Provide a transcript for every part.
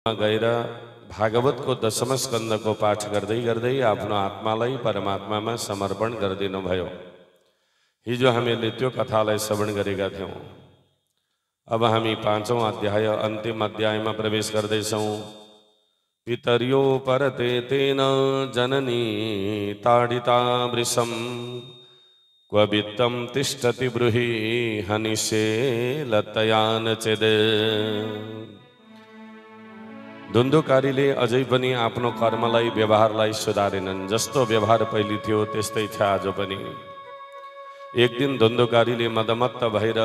गएर भागवतको दशम स्कन्धको पाठ गर्दै गर्दै आफ्नो आत्मालाई परमात्मामा समर्पण गरिदिनु भयो। हिजो हामीले त्यो कथालाई श्रवण गरेका थियौं। अब हामी पाँचौं अध्याय अन्तिम अध्यायमा प्रवेश गर्दैछौं। पितर्यो परते तेन जननी ताडिता वृषम् क्व वित्तं तिष्ठति ब्रूहि हनिषे लतयान चेद। धुन्धुकारीले अझै पनि आफ्नो कर्मलाई व्यवहारलाई सुधारेनन्। जस्तो व्यवहार पहिले थियो त्यस्तै छ आज पनि। एक दिन धुन्धुकारीले मदमत्त भएर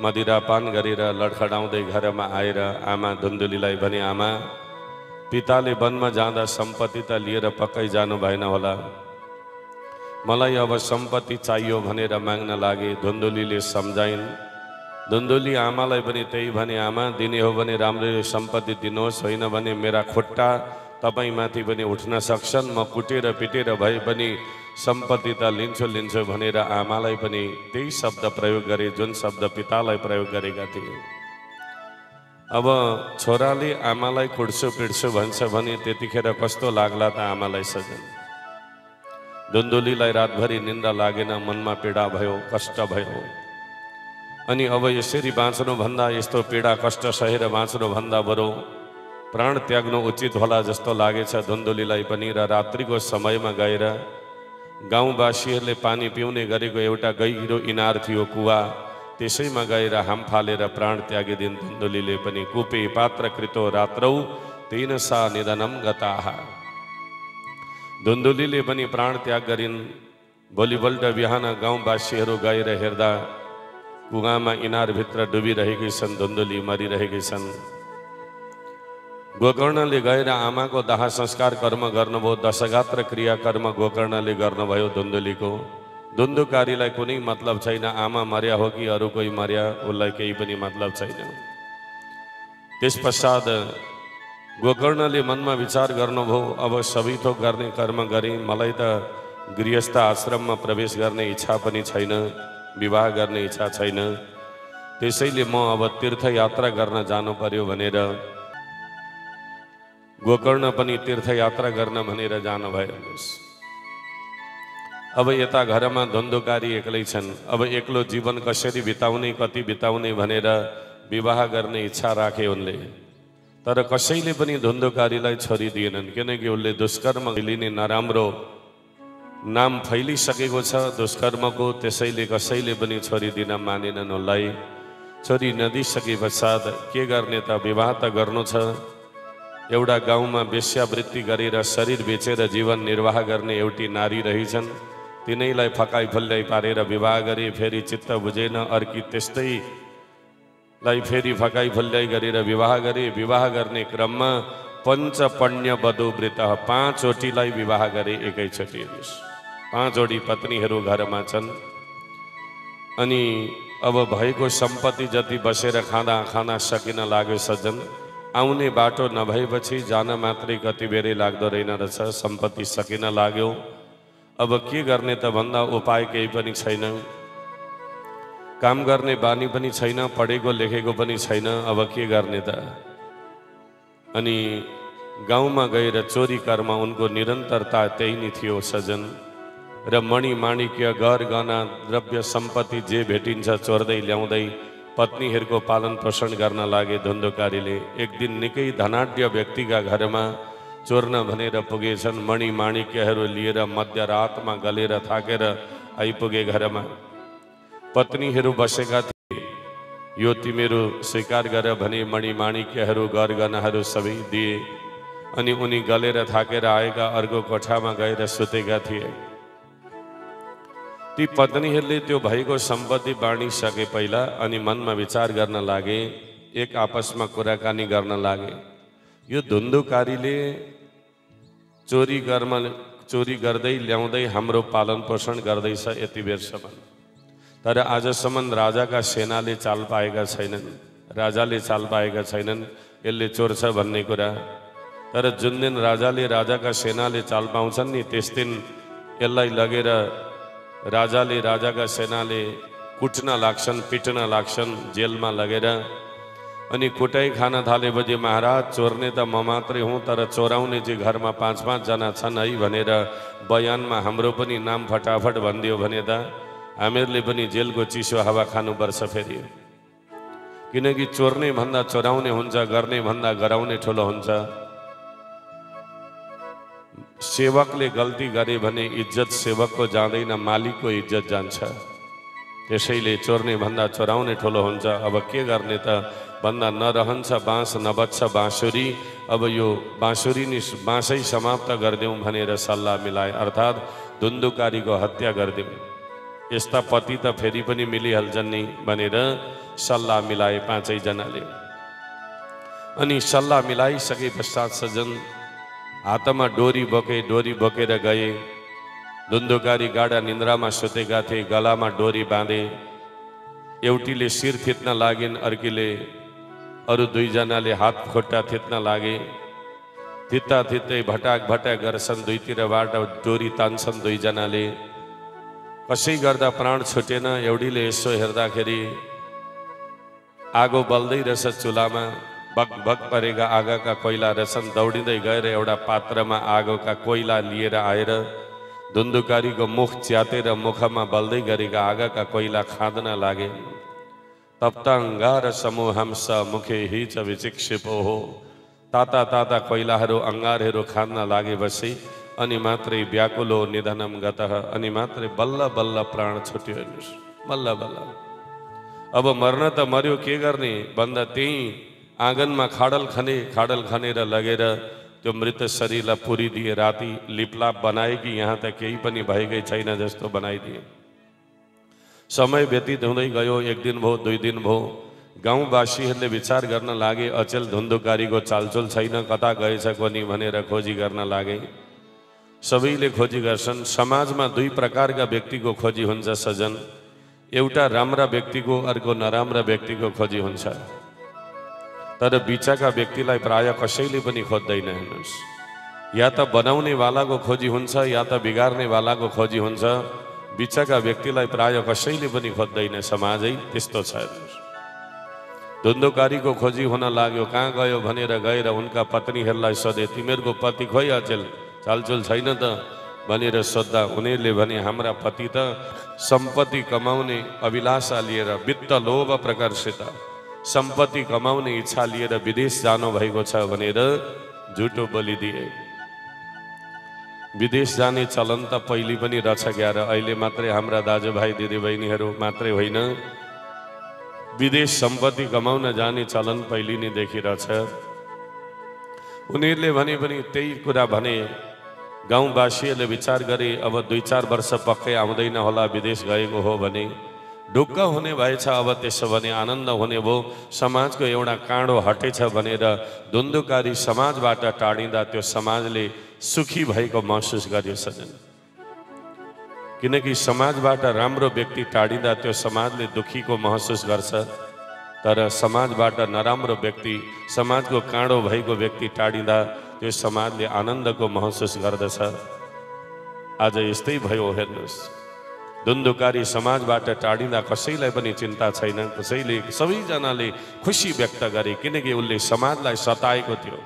मदिरापान गरेर लडखडाउँदै घरमा आएर आमा धुन्धुलीलाई भने, आमा, पिताले वनमा जाँदा सम्पत्ति त लिएर पक्कै जानु भएन होला, मलाई अब सम्पत्ति चाहियो भनेर माग्न लागे। धुन्धुलीले सम्झाइन्। धुन्धुली आमालाई पनि त्यही भने, आमा, दिने हो भने राम्ररी सम्पत्ति दिनुहोस्, होइन भने मेरा खुट्टा तपाईमाथि पनि उठ्न सक्छन्, म कुटेर पिटेर भए पनि सम्पत्ति त लिन्छु भनेर आमालाई पनि त्यही शब्द प्रयोग गरे जुन शब्द पितालाई प्रयोग गरेका थिए। अब छोराले आमालाई कुट्छु पिट्छु भन्छ भने त्यतिखेर कस्तो लाग्ला त आमालाई सजन। धुन्धुलीलाई रातभरि निन्द्रा लागेन, मनमा पीडा भयो, कष्ट भयो। अनि अब यसरी बाँच्नुभन्दा, यस्तो पीडा कष्ट सहेर बाँच्नुभन्दा बरु प्राण त्याग्नु उचित होला जस्तो लागेछ धुन्धुलीलाई पनि। र रात्रिको समयमा गएर गाउँवासीहरूले पानी पिउने गरेको एउटा गहिरो इनार थियो, कुवा, त्यसैमा गएर हाम फालेर प्राण त्यागिदिन् धुन्धुलीले पनि। कुपे पात्र कृतो रात्रौ तेन सा निधनम गताः। धुन्धुलीले पनि प्राण त्याग गरिन्। भोलिपल्ट बिहान गाउँवासीहरू गएर हेर्दा कुवामा इनारभित्र डुबिरहेकी छन्, धुन्धुली मरिरहेकी छन्। गोकर्णले गएर आमाको दाह संस्कार कर्म गर्नुभयो। दशगात्र क्रिया कर्म गोकर्णले गर्नुभयो धुन्धुलीको। धुन्धुकारीलाई कुनै मतलब छैन, आमा मर्या हो कि अरू कोही मर्या, उसलाई केही पनि मतलब छैन। त्यस पश्चात गोकर्णले मनमा विचार गर्नुभयो, अब सबै थोक गर्ने कर्म गरेँ, मलाई त गृहस्थ आश्रममा प्रवेश गर्ने इच्छा पनि छैन, विवाह गर्ने इच्छा छैन, त्यसैले म अब तीर्थयात्रा गर्न जानु पर्यो भनेर गोकर्ण पनि तीर्थयात्रा गर्न भनेर जानुभयो। अब यता घरमा धुन्धुकारी एक्लै छन्। अब एक्लो जीवन कसरी बिताउने, कति बिताउने भनेर विवाह गर्ने इच्छा राखे उनले। तर कसैले पनि धुन्धुकारीलाई छोरी दिएनन्, किनकि उसले दुष्कर्म लिने नराम्रो नाम फैलिसकेको छ दुष्कर्मको। त्यसैले कसैले पनि छोरी दिन मानेनन् उसलाई। छोरी नदिइसके पश्चात के गर्ने त, विवाह त गर्नु छ। एउटा गाउँमा वेश्यावृत्ति गरेर शरीर बेचेर जीवन निर्वाह गर्ने एउटी नारी रहिछन्। तिनैलाई फकाइ फुल्याइ पारेर विवाह गरे। फेरि चित्त बुझेन, अर्की त्यस्तैलाई फेरि फकाइ फुल्याइ गरेर विवाह गरे। विवाह गर्ने क्रममा पञ्चपण्य वधुवृत, 5 चोटीलाई विवाह गरे एकैचोटि। 5 वटी पत्नीहरू घरमा छन्। अनि अब भएको सम्पत्ति जति बसेर खाँदा खाना सकिन लाग्यो सज्जन। आउने बाटो नभएपछि जान मात्रै कति बेरै लाग्दो रहेन रहेछ, सम्पत्ति सकिन लाग्यो। अब के गर्ने त भन्दा उपाय केही पनि छैन। काम गर्ने बानी पनि छैन, पढेको लेखेको पनि छैन, अब के गर्ने त। अनि गाउँमा गएर चोरी कर्म उनको निरन्तरता त्यही नै थियो सजन। र मणि माणिक्य गहना द्रव्य सम्पत्ति जे भेटिन्छ चोर्दै ल्याउँदै पत्नीहरूको पालन पोषण गर्न लागे धुन्धुकारीले। एक दिन निकै धनाढ्य व्यक्तिका घरमा चोर्न भनेर पुगेछन्। मणि माणिक्यहरू लिएर मध्यरातमा गलेर थाकेर आइपुगे घरमा। पत्नीहरू बसेका थिए। यो तिमीहरू स्वीकार गर भने मणि माणिक्यहरू गहनाहरू सबै दिए। अनि उनी गलेर थाकेर आएका अर्को कोठामा गएर सुतेका थिए। ती पत्नीहरूले त्यो भएको सम्पत्ति बाँडिसके पहिला अनि मनमा विचार गर्न लागे, एक आपसमा कुराकानी गर्न लागे। यो धुन्धुकारीले चोरी गर्दै ल्याउँदै हाम्रो पालन पोषण गर्दैछ यति बेरसम्म, तर आजसम्म राजाका सेनाले चाल पाएका छैनन्, राजाले चाल पाएका छैनन् यसले चोर्छ भन्ने कुरा। तर जुन दिन राजाका सेनाले चाल पाउँछन् नि, त्यस दिन यसलाई लगेर राजाका सेनाले कुट्न लाग्छन्, पिट्न लाग्छन्, जेलमा लगेर अनि कुटाई खान थालेपछि महाराज चोर्ने त म मात्रै हुँ, तर चोराउने चाहिँ घरमा 5-5 जना छन् है भनेर बयानमा हाम्रो पनि नाम फटाफट भनिदियो भने त हामीहरूले पनि जेलको चिसो हावा खानुपर्छ फेरि। किनकि चोर्ने भन्दा चोराउने हुन्छ, गर्ने भन्दा गराउने ठुलो हुन्छ। सेवकले गल्ती गरे भने इज्जत सेवकको जाँदैन, मालिकको इज्जत जान्छ। त्यसैले चोर्ने भन्दा चोराउने ठुलो हुन्छ। अब के गर्ने त भन्दा नरहन्छ बाँस नबज्छ बाँसुरी, अब यो बाँसुरी नि बाँसै समाप्त गरिदेऊ भनेर सल्लाह मिलाए, अर्थात् धुन्धुकारीको हत्या गरिदेऊ। यस्ता पति त फेरि पनि मिलिहाल्छन् नि भनेर सल्लाह मिलाए 5 जनाले। अनि सल्लाह मिलाइसके पश्चात सजन हातमा डोरी बोकेर गए। धुन्धुकारी गाडा निन्द्रामा सुतेका थिए, गलामा डोरी बाँधे। एउटीले शिर थिच्न लागिन्, अर्कीले अरू 2 जनाले हात खुट्टा थिच्न लागे। थित्ता थित्तै भटाक भटाक गर्छन्, दुईतिरबाट डोरी तान्छन् 2 जनाले। कसै गर्दा प्राण छुटेन। एउटीले यसो हेर्दाखेरि आगो बल्दै रहेछ चुलामा, भग भग परेका आगोका कोइला रहेछन्। दौडिँदै गएर एउटा पात्रमा आगोका कोइला लिएर आएर धुन्धुकारीको मुख च्यातेर मुखमा बल्दै गरेका आगोका कोइला खाँद्न लागे। तप्ताङ्गार समूहंस मुखे हिच विचिक्षिपो हो। ताता ताता कोइलाहरू अङ्गारहरू खान लागेपछि अनि मात्रै व्याकुलो निधनम गतः, अनि मात्रै बल्ल बल्ल प्राण छुट्यो। हेर्नुहोस्, बल्ल बल्ल। अब मर्न त मर्यो, के गर्ने भन्दा त्यही आँगनमा खाडल खनेर लगेर त्यो मृत शरीरलाई पुरिदिए। राति लिपलाप बनाए कि यहाँ त केही पनि भएकै छैन जस्तो बनाइदिए। समय व्यतीत हुँदै गयो। 1 दिन भयो, 2 दिन भयो। गाउँवासीहरूले विचार गर्न लागे, अचेल धुन्धुकारीको चालचुल छैन, कता गएछ कोनी भनेर खोजी गर्न लागे। सबैले खोजी गर्छन्। समाजमा 2 प्रकारका व्यक्तिको खोजी हुन्छ सजन। एउटा राम्रा व्यक्तिको, अर्को नराम्रा व्यक्तिको खोजी हुन्छ। तर बिचका व्यक्तिलाई प्राय कसैले पनि खोज्दैन। हेर्नुहोस्, या त बनाउने वालाको खोजी हुन्छ या त बिगार्ने वालाको खोजी हुन्छ। बिचका व्यक्तिलाई प्राय कसैले पनि खोज्दैन। समाजै त्यस्तो छ। धुन्धुकारीको खोजी हुन लाग्यो। कहाँ गयो भनेर गएर उनका पत्नीहरूलाई सोधे, तिमीहरूको पति खोइ अचेल, चालचुल छैन त भनेर सोद्धा उनीहरूले भने, हाम्रा पति त सम्पत्ति कमाउने अभिलाषा लिएर, वित्त लोभ प्रकर्षित सम्पत्ति कमाउने इच्छा लिएर विदेश जानु भएको छ भनेर झुटो बोलिदिए। विदेश जाने चलन त पहिले पनि रहेछ ग्यार। अहिले मात्रै हाम्रा दाजुभाइ दिदीबहिनीहरू मात्रै होइन, विदेश सम्पत्ति कमाउन जाने चलन पहिले नै देखिरहेछ। उनीहरूले भने पनि त्यही कुरा भने। गाउँवासीहरूले विचार गरे, अब 2-4 वर्ष पक्कै आउँदैन होला विदेश गएको हो भने। ढुक्क हुने भएछ। अब त्यसो भने आनन्द हुने भयो, समाजको एउटा काँडो हटेछ भनेर धुन्धुकारी समाजबाट टाढिँदा त्यो समाजले सुखी भएको महसुस गर्यो सजन। किनकि समाजबाट राम्रो व्यक्ति टाढिँदा त्यो समाजले दुखीको महसुस गर्छ। तर समाजबाट नराम्रो व्यक्ति, समाजको काँडो भएको व्यक्ति टाढिँदा त्यो समाजले आनन्दको महसुस गर्दछ। आज यस्तै भयो। हेर्नुहोस्, धुन्धुकारी समाजबाट टाढिँदा कसैलाई पनि चिन्ता छैन। सबैजनाले खुसी व्यक्त गरे, किनकि उसले समाजलाई सताएको थियो।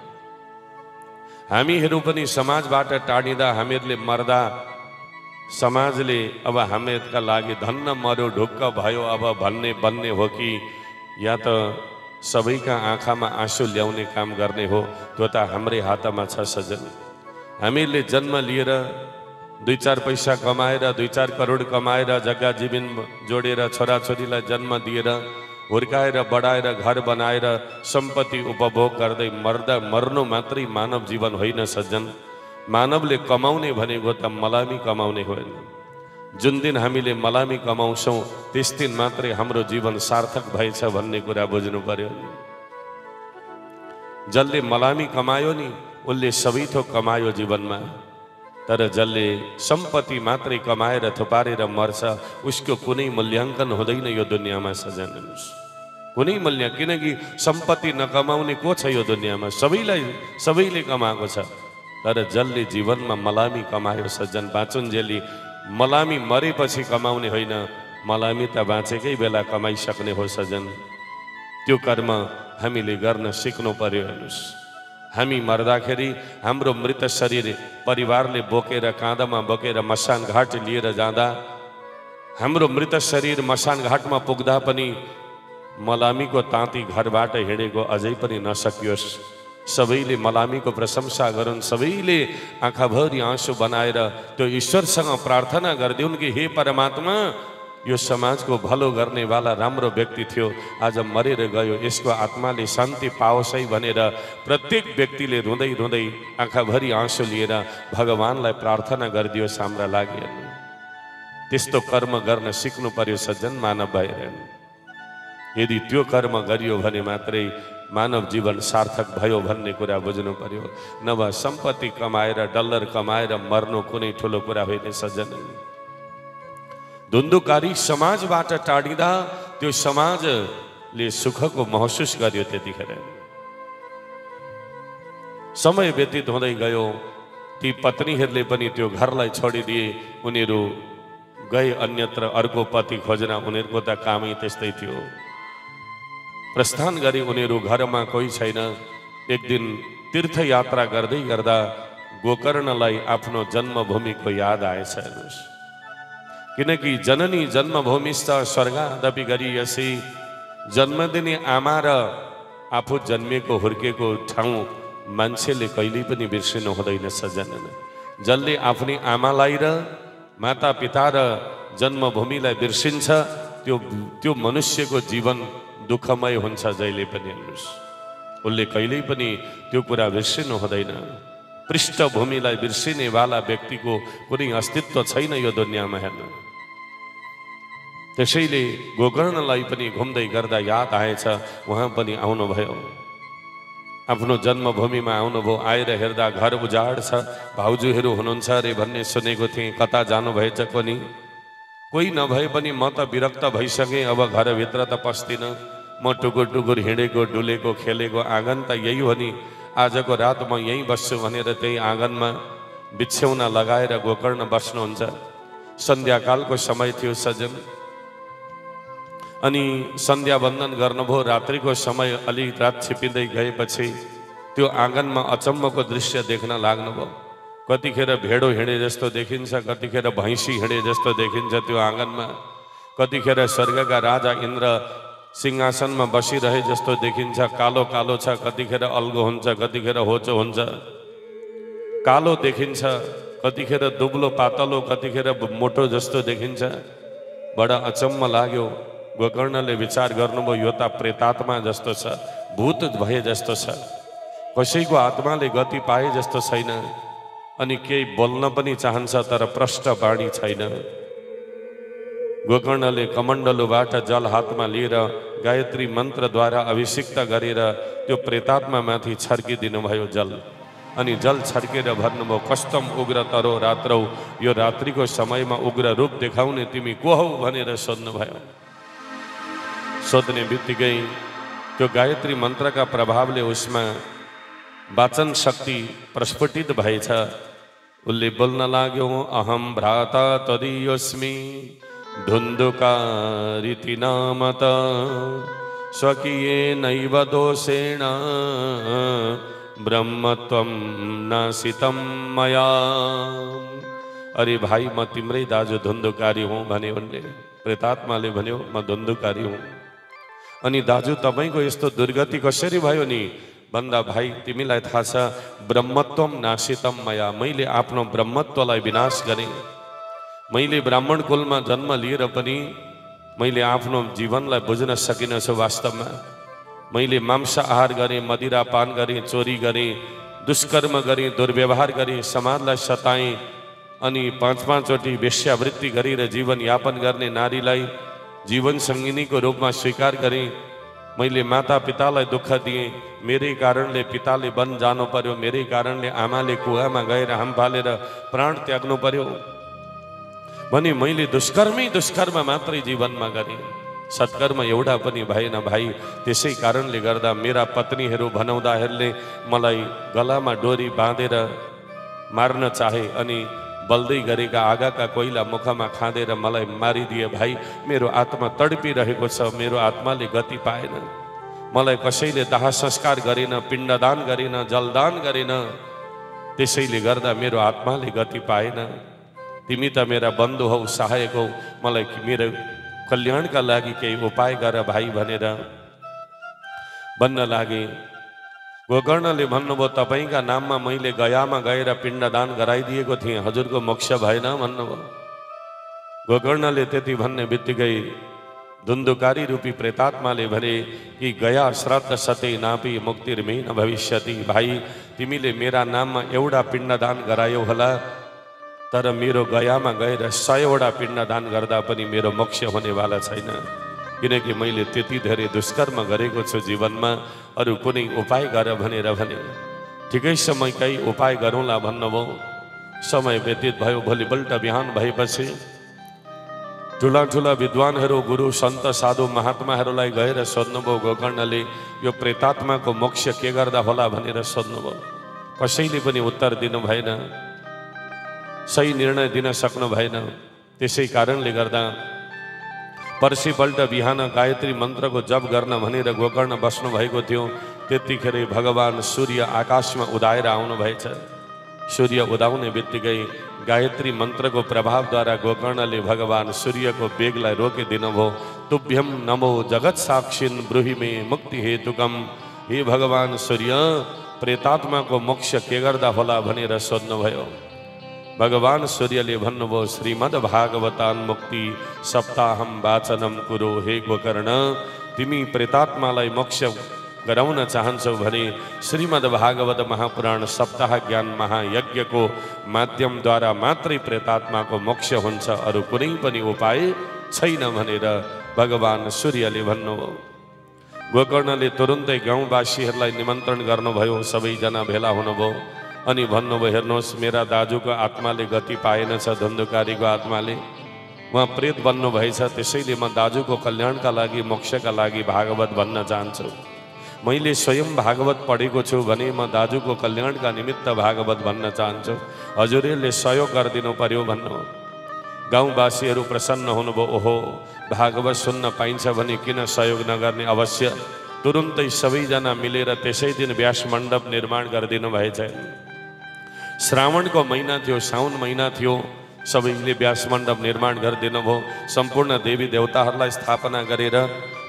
हामीहरू पनि समाजबाट टाढिँदा, हामीहरूले मर्दा समाजले अब हामीहरूका लागि धन्न मर्यो, ढुक्क भयो अब भन्ने हो कि या त सबैका आँखामा आँसु ल्याउने काम गर्ने हो, त्यो त हाम्रै हातमा छ सजन। हामीहरूले जन्म लिएर 2-4 पैसा कमाएर, 2-4 करोड कमाएर, जग्गा जमिन जोडेर, छोराछोरीलाई जन्म दिएर, हुर्काएर बढाएर, घर बनाएर, सम्पत्ति उपभोग गर्दै मर्नु मात्रै मानव जीवन होइन सज्जन। मानवले कमाउने भनेको त मलामी कमाउने होइन। जुन दिन हामीले मलामी कमाउँछौँ त्यस दिन मात्रै हाम्रो जीवन सार्थक भएछ भन्ने कुरा बुझ्नु पर्यो। जसले मलामी कमायो नि उसले सबै थोक कमायो जीवनमा। तर जसले सम्पत्ति मात्रै कमाएर थुपारेर मर्छ उसको कुनै मूल्याङ्कन हुँदैन यो दुनियाँमा सजन। कुनै मूल्य, किनकि सम्पत्ति नकमाउने को छ यो दुनियाँमा? सबैले कमाएको छ। तर जसले जीवनमा मलामी कमायो सज्जन, बाँचुन्जेली मलामी मरेपछि कमाउने होइन, मलामी त बाँचेकै बेला कमाइसक्ने हो सज्जन। त्यो कर्म हामीले गर्न सिक्नु पर्यो। हेर्नुहोस्, हामी मर्दाखेरि हाम्रो मृत शरीर परिवारले बोकेर काँधमा बोकेर मसान घाट लिएर जाँदा हाम्रो मृत शरीर मसान घाटमा पुग्दा पनि मलामीको ताती घरबाट हिँडेको अझै पनि नसकियोस्। सबैले मलामीको प्रशंसा गरून्, सबैले आँखाभरि आँसु बनाएर त्यो ईश्वरसँग प्रार्थना गरिदिउन् कि हे परमात्मा, यो समाजको भलो गर्नेवाला राम्रो व्यक्ति थियो, आज मरेर गयो, यसको आत्माले शान्ति पाओस् है भनेर प्रत्येक व्यक्तिले रुँदै रुँदै आँखाभरि आँसु लिएर भगवानलाई प्रार्थना गरिदियोस् हाम्रा लागि। त्यस्तो कर्म गर्न सिक्नु पर्यो सज्जन मानव भएर। यदि त्यो कर्म गरियो भने मात्रै मानव जीवन सार्थक भयो भन्ने कुरा बुझ्नु पर्यो। नभए सम्पत्ति कमाएर डलर कमाएर मर्नु कुनै ठुलो कुरा होइन सज्जन। धुन्धुकारी समाजबाट टाढिँदा त्यो समाजले सुखको महसुस गर्यो। त्यतिखेर समय व्यतीत हुँदै गयो, ती पत्नीहरूले पनि त्यो घरलाई छोडिदिए, उनीहरू गए अन्यत्र अर्को पति खोज्न। उनीहरूको त कामै त्यस्तै थियो। प्रस्थान गरी उनीहरू घरमा कोही छैन। एक दिन तीर्थयात्रा गर्दै गर्दा गोकर्णलाई आफ्नो जन्मभूमिको याद आएछ। हेर्नुहोस्, किनकि जननी जन्मभूमिस्थ स्वर्गादपि गरीयसी, जन्म दिने आमा र आफू जन्मिएको हुर्केको ठाउँ मान्छेले कहिल्यै पनि बिर्सिनु हुँदैन सज्जन। जसले आफ्नै आमालाई र माता पिता र जन्मभूमिलाई बिर्सिन्छ त्यो मनुष्यको जीवन दुःखमय हुन्छ जहिले पनि। हेर्नुहोस्, उसले कहिल्यै पनि त्यो कुरा बिर्सिनु हुँदैन। पृष्ठभूमिलाई बिर्सिनेवाला व्यक्तिको कुनै अस्तित्व छैन यो दुनियाँमा। हेर्नु, त्यसैले गोकर्णलाई पनि घुम्दै गर्दा याद आएछ, उहाँ पनि आउनुभयो, आफ्नो जन्मभूमिमा आउनुभयो। आएर हेर्दा घर उजाड छ, भाउजूहरू हुनुहुन्छ अरे भन्ने सुनेको थिएँ। कता जानुभएछ पनि कोही नभए पनि म त विरक्त भइसकेँ, अब घरभित्र त पस्दिनँ। म टुकुर टुकुर हिँडेको डुलेको खेलेको आँगन त यही हो नि, आजको रात म यहीँ बस्छु भनेर त्यही आँगनमा बिछ्यौना लगाएर गोकर्ण बस्नुहुन्छ। सन्ध्याकालको समय थियो सज्जन, अनि सन्ध्या वन्दन गर्नुभयो। रात्रिको समय अलि रात छिपिँदै गएपछि त्यो आँगनमा अचम्मको दृश्य देख्न लाग्नुभयो। कतिखेर भेडो हिँडे जस्तो देखिन्छ, कतिखेर भैँसी हिँडे जस्तो देखिन्छ त्यो आँगनमा। कतिखेर स्वर्गका राजा इन्द्र सिंहासनमा बसिरहे जस्तो देखिन्छ, कालो कालो छ, कतिखेर अल्गो हुन्छ, कतिखेर होचो हुन्छ, कालो देखिन्छ, कतिखेर दुब्लो पातलो, कतिखेर मोटो जस्तो देखिन्छ। बडा अचम्म लाग्यो। गोकर्णले विचार गर्नुभयो, यो त प्रेतात्मा जस्तो छ, भूत भए जस्तो छ, कसैको आत्माले गति पाए जस्तो छैन, अनि केही बोल्न पनि चाहन्छ तर प्रष्ट बाणी छैन। गोकर्णले कमण्डलुबाट जल हातमा लिएर गायत्री मन्त्रद्वारा अभिषिक्त गरेर त्यो प्रेतात्मा माथि छर्किदिनु भयो जल, अनि जल छर्केर भन्नुभयो, कस्तम उग्र तरो रात्रौ, यो रात्रिको समयमा उग्र रूप देखाउने तिमी को हौ भनेर सोध्नुभयो। सोध्ने बित्तिकै त्यो गायत्री मन्त्रका प्रभावले उसमा वाचन शक्ति प्रस्फुटित भएछ। उसले बोल्न लाग्यो, अहम भ्राता तदीयोस्मि धुन्धुकारिति नामत स्वकीयेनैव दोषेण ब्रह्मत्वं नासितं मया। अरे भाइ, म तिम्रै दाजु धुन्धुकारी हुँ भने उनले, प्रेतात्माले भन्यो, म धुन्धुकारी हुँ। अनि दाजु तपाईँको यस्तो दुर्गति कसरी भयो नि भन्दा, भाइ तिमीलाई थाहा छ, ब्रह्मत्वम नासितम मया, मैले आफ्नो ब्रह्मत्वलाई विनाश गरेँ। मैले ब्राह्मण कुलमा जन्म लिएर पनि मैले आफ्नो जीवनलाई बुझ्न सकिनछु। वास्तवमा मैले मांस आहार गरेँ, मदिरा पान गरेँ, चोरी गरेँ, दुष्कर्म गरेँ, दुर्व्यवहार गरेँ, समाजलाई सताएँ, अनि 5-5 चोटि वेश्यावृत्ति गरेर जीवनयापन गर्ने नारीलाई जीवन सङ्गिनीको रूपमा स्वीकार गरेँ। मैले माता पितालाई दुःख दिएँ, मेरै कारणले पिताले वन जानु पर्यो, मेरै कारणले आमाले कुवामा गएर हाम फालेर प्राण त्याग्नु पर्यो भने मैले दुष्कर्म मात्रै जीवनमा गरेँ, सत्कर्म एउटा पनि भएन भाइ। त्यसै कारणले गर्दा मेरा पत्नीहरू भनाउँदाहरूले मलाई गलामा डोरी बाँधेर मार्न चाहे, अनि बल्दै गरेका आगाका कोइला मुखमा खाँदेर मलाई मारिदिए। भाइ, मेरो आत्मा तडपिरहेको छ, मेरो आत्माले गति पाएन। मलाई कसैले दाह संस्कार गरेन, पिण्डदान गरेन, जलदान गरेन, त्यसैले गर्दा मेरो आत्माले गति पाएन। तिमी त मेरा बन्धु हौ, सहायक हौ, मलाई मेरो कल्याणका लागि केही उपाय गर भाइ भनेर भन्न लागे। गोकर्णले भन्नुभयो, तपाईँका नाममा मैले गयामा गएर पिण्डदान गराइदिएको थिएँ, हजुरको मोक्ष भएन भन्नुभयो। गोकर्णले त्यति भन्ने बित्तिकै धुन्धुकारी रूपी प्रेतात्माले भने कि गया श्राद्ध सते नापी मुक्तिर्मे न भविष्यति। भाइ, तिमीले मेरा नाममा एउटा पिण्डदान गरायौ होला, तर मेरो गयामा गएर 100वटा पिण्डदान गर्दा पनि मेरो मोक्ष हुनेवाला छैन, किनकि मैले त्यति धेरै दुष्कर्म गरेको छु जीवनमा। अरू कुनै उपाय गर भनेर भने। ठिकै समय केही उपाय गरौँला भन्नुभयो। समय व्यतीत भयो। भोलिपल्ट बिहान भएपछि ठुला ठुला विद्वानहरू, गुरु, सन्त, साधु, महात्माहरूलाई गएर सोध्नुभयो। गोकर्णले यो प्रेतात्माको मोक्ष के गर्दा होला भनेर सोध्नुभयो। कसैले पनि उत्तर दिनु भएन, सही निर्णय दिन सक्नु भएन। त्यसै कारणले गर्दा पर्सिपल्ट बिहान गायत्री मन्त्रको जप गर्न भनेर गोकर्ण बस्नु भएको थियो। त्यतिखेर भगवान सूर्य आकाशमा उदाएर आउनु भएछ। सूर्य उदाउने बित्तिकै गायत्री मन्त्रको प्रभावद्वारा गोकर्णले भगवान सूर्यको वेगलाई रोकिदिनुभयो। तुभ्यम नमो जगत साक्षिन् ब्रूहि मे मुक्ति हेतुकम। हे भगवान सूर्य, प्रेतात्माको मोक्ष के गर्दा होला भनेर सोध्नुभयो। भगवान सूर्यले भन्नुभयो, श्रीमद् भागवतान् मुक्ति सप्ताहम वाचनम कुरो। हे गोकर्ण, तिमी प्रेतात्मालाई मोक्ष गराउन चाहन्छौ भने श्रीमद् भागवत महापुराण सप्ताह ज्ञान महायज्ञको माध्यमद्वारा मात्रै प्रेतात्माको मोक्ष हुन्छ, अरू कुनै पनि उपाय छैन भनेर भगवान सूर्यले भन्नुभयो। गोकर्णले तुरुन्तै गाउँवासीहरूलाई निमन्त्रण गर्नुभयो। सबैजना भेला हुनुभयो अनि भन्नुभयो, हेर्नुहोस्, मेरा दाजुको आत्माले गति पाएनछ, धुन्धुकारीको आत्माले। उहाँ प्रेत बन्नुभएछ, त्यसैले म दाजुको कल्याणका लागि, मोक्षका लागि भागवत भन्न चाहन्छु। मैले स्वयं भागवत पढेको छु भने म दाजुको कल्याणका निमित्त भागवत भन्न चाहन्छु, हजुरले सहयोग गरिदिनु पर्यो भन्नु। गाउँवासीहरू प्रसन्न हुनुभयो। ओहो, भागवत सुन्न पाइन्छ भने किन सहयोग नगर्ने, अवश्य। तुरुन्तै सबैजना मिलेर त्यसै दिन व्यास मण्डप निर्माण गरिदिनु भएछ। श्रावणको महिना थियो, साउन महिना थियो, सबैले व्यास मण्डप निर्माण गरिदिनु भयो। सम्पूर्ण देवी देवताहरूलाई स्थापना गरेर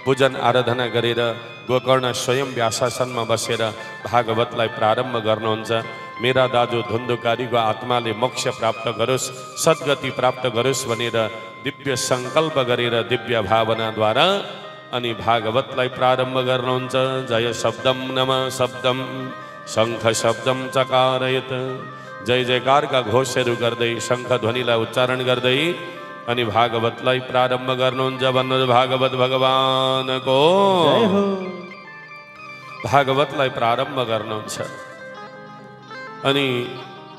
पूजन आराधना गरेर गोकर्ण स्वयं व्यासासनमा बसेर भागवतलाई प्रारम्भ गर्नुहुन्छ। मेरा दाजु धुन्धुकारीको आत्माले मोक्ष प्राप्त गरोस्, सद्गति प्राप्त गरोस् भनेर दिव्य सङ्कल्प गरेर दिव्य भावनाद्वारा अनि भागवतलाई प्रारम्भ गर्नुहुन्छ। जय शब्दम नम शब्दम शङ्ख शब्दम चकारयत। जय जयकारका घोषहरू गर्दै शङ्ख ध्वनिलाई उच्चारण गर्दै अनि भागवतलाई प्रारम्भ गर्नुहुन्छ। भन्नु भागवत भगवानको जय हो। भागवतलाई प्रारम्भ गर्नुहुन्छ अनि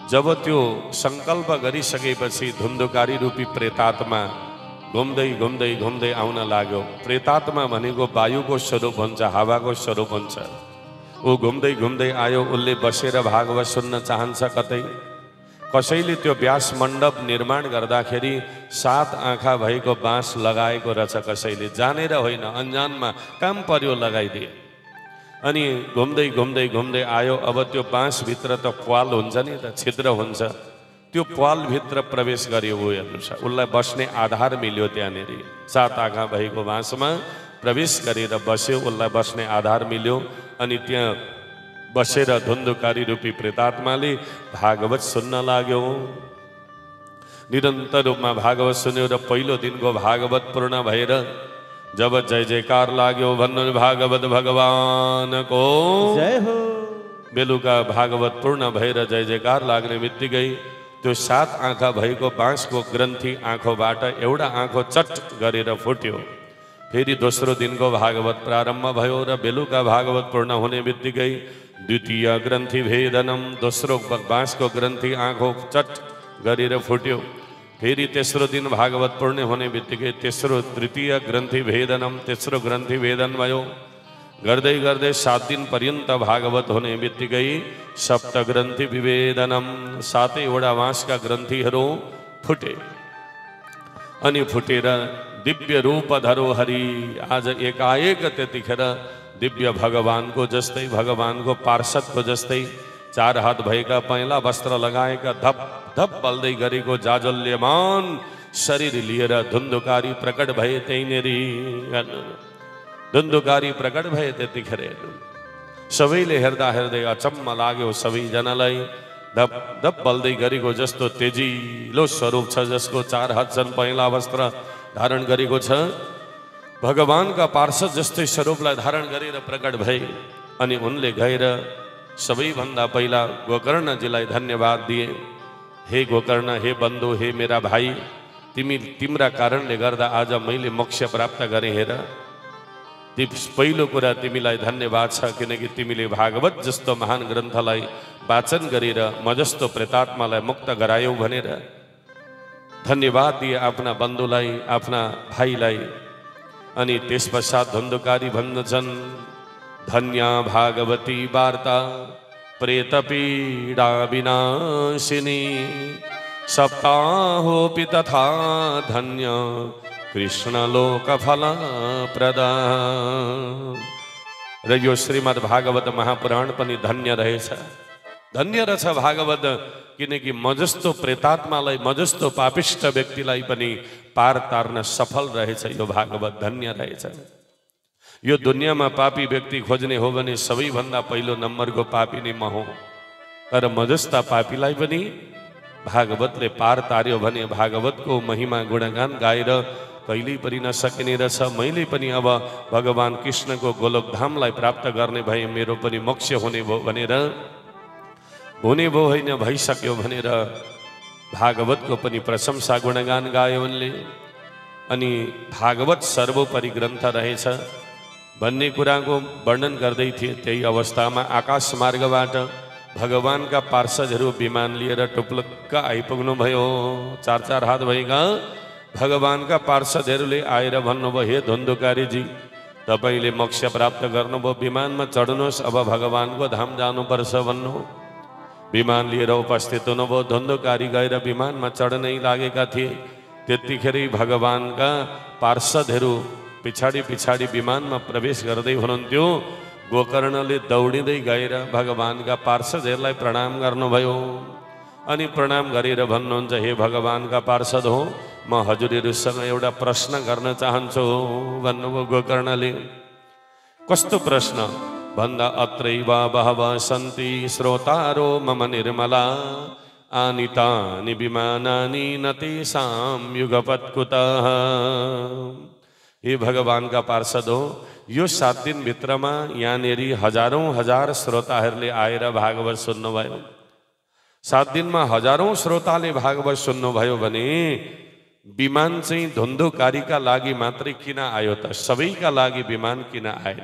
जब त्यो सङ्कल्प गरिसकेपछि धुन्धुकारी रूपी प्रेतात्मा घुम्दै घुम्दै घुम्दै आउन लाग्यो। प्रेतात्मा भनेको वायुको स्वरूप हुन्छ, हावाको स्वरूप हुन्छ। ऊ घुम्दै घुम्दै आयो। उसले बसेर भागवत सुन्न चाहन्छ कतै। कसैले त्यो व्यास मण्डप निर्माण गर्दाखेरि 7 आँखा भएको बाँस लगाएको रहेछ। कसैले जानेर होइन, अन्जानमा काम पर्यो लगाइदिए। अनि घुम्दै घुम्दै घुम्दै आयो। अब त्यो बाँसभित्र त प्वाल हुन्छ नि त, छिद्र हुन्छ। त्यो प्वालभित्र प्रवेश गर्यो। ऊ हेर्नुहोस्, उसलाई बस्ने आधार मिल्यो। त्यहाँनिर 7 आँखा भएको बाँसमा प्रवेश गरेर बस्यो, उसलाई बस्ने आधार मिल्यो। अनि त्यहाँ बसेर धुन्धुकारी रूपी प्रेतात्माले भागवत सुन्न लाग्यो। निरन्तर रूपमा भागवत सुन्यो र पहिलो दिनको भागवत पूर्ण भएर जब जय जयकार लाग्यो, भन्नु भागवत भगवानको जय हो। बेलुका भागवत पूर्ण भएर जय जयकार लाग्ने बित्तिकै त्यो 7 आँखा भएको बाँसको ग्रन्थि आँखोबाट एउटा आँखो चट गरेर फुट्यो। फेरि दोस्रो दिनको भागवत प्रारम्भ भयो र बेलुका भागवत पूर्ण हुने बित्तिकै द्वितीय ग्रन्थि भेदनम, दोस्रो बाँसको ग्रन्थि आँखो चट गरेर फुट्यो। फेरि तेस्रो दिन भागवत पूर्ण हुने बित्तिकै तेस्रो तृतीय ग्रन्थि भेदनम, तेस्रो ग्रन्थि भेदन भयो। गर्दै गर्दै 7 दिन पर्यन्त भागवत हुने बित्तिकै सप्त ग्रन्थि विभेदनम, 7वटा बाँसका ग्रन्थिहरू फुटे। अनि फुटेर दिव्य रूप धरो हरि। आज एकाएक त्यतिखेर दिव्य भगवानको जस्तै भगवानको पार्षदको जस्तै 4 हात भएका पहेँला वस्त्र लगाएका धप धप बल्दै गरेको जाजल्यमान शरीर लिएर धुन्धुकारी प्रकट भए त्यहीँनेरि। धुन्धुकारी प्रकट भए त्यतिखेर सबैले हेर्दा हेर्दै अचम्म लाग्यो सबैजनालाई। धप धप बल्दै गरेको जस्तो तेजिलो स्वरूप छ, जसको 4 हात छन्, पहेँला वस्त्र धारण गरेको छ, भगवानका पार्षद जस्तै स्वरूपलाई धारण गरेर प्रकट भए। अनि उनले गएर सबैभन्दा पहिला गोकर्णजीलाई धन्यवाद दिए। हे गोकर्ण, हे बन्धु, हे मेरा भाइ, तिम्रा कारणले गर्दा आज मैले मोक्ष प्राप्त गरेँ। हेर, पहिलो कुरा तिमीलाई धन्यवाद छ, किनकि तिमीले भागवत जस्तो महान ग्रन्थलाई वाचन गरेर म जस्तो प्रेतात्मालाई मुक्त गरायौ भनेर धन्यवाद दिए आफ्ना बन्धुलाई, आफ्ना भाइलाई। अनि त्यसपश्चात धुन्धुकारी भन्दछन्, धन्या भागवती वार्ता प्रेतपीडा विनाशिनी सप्ताहोऽपि तथा धन्य कृष्णलोकफल प्रदा। र यो श्रीमद् भागवत महापुराण पनि धन्य रहेछ, धन्य रहेछ भागवत, किनकि म जस्तो प्रेतात्मालाई, म जस्तो पापिष्ट व्यक्तिलाई पनि पार तार्न सफल रहेछ यो भागवत, धन्य रहेछ। यो दुनियाँमा पापी व्यक्ति खोज्ने हो भने सबैभन्दा पहिलो नम्बरको पापी नै म हो, तर म जस्ता पापीलाई पनि भागवतले पार तार्यो भने भागवतको महिमा गुणगान गाएर कहिल्यै पनि नसकिने रहेछ। मैले पनि अब भगवान कृष्णको गोलोकधामलाई प्राप्त गर्ने भए मेरो पनि मोक्ष हुने भयो भनेर, हुने भयो होइन, भइसक्यो भनेर भागवतको पनि प्रशंसा गुणगान गायो उनले। अनि भागवत सर्वोपरि ग्रन्थ रहेछ भन्ने कुराको वर्णन गर्दै थिए। त्यही अवस्थामा आकाश मार्गबाट भगवानका पार्षदहरू विमान लिएर टुप्लुक्क आइपुग्नु भयो। 4-4 हात भएका भगवानका पार्षदहरूले आएर भन्नुभयो, हे धुन्धुकारीजी, तपाईँले मोक्ष प्राप्त गर्नुभयो, विमानमा चढ्नुहोस्, अब भगवानको धाम जानुपर्छ भन्नु। विमान लिएर उपस्थित हुनुभयो। धुन्धुकारी गएर विमानमा चढ्नै लागेका थिए। त्यतिखेरै भगवानका पार्षदहरू पिछाडी पिछाडी विमानमा प्रवेश गर्दै हुनुहुन्थ्यो। गोकर्णले दौडिँदै गएर भगवानका पार्षदहरूलाई प्रणाम गर्नुभयो। अनि प्रणाम गरेर भन्नुहुन्छ, हे भगवानका पार्षद हो, म हजुरहरूसँग एउटा प्रश्न गर्न चाहन्छु भन्नुभयो गोकर्णले। कस्तो प्रश्न भन्दा, अत्रैव बहवः सन्ति श्रोतारो मम निर्मला आनीतानि विमानानि न तेषां युगपत् कुतः। हे भगवानका पार्षद हो, यो 7 दिनभित्रमा यहाँनेरि हजारौं हजार श्रोताहरूले आएर भागवत सुन्नुभयो। 7 दिनमा हजारौं श्रोताले भागवत सुन्नुभयो भने विमान चाहिँ धुन्धुकारीका लागि मात्रै किन आयो त? सबैका लागि विमान किन आएन?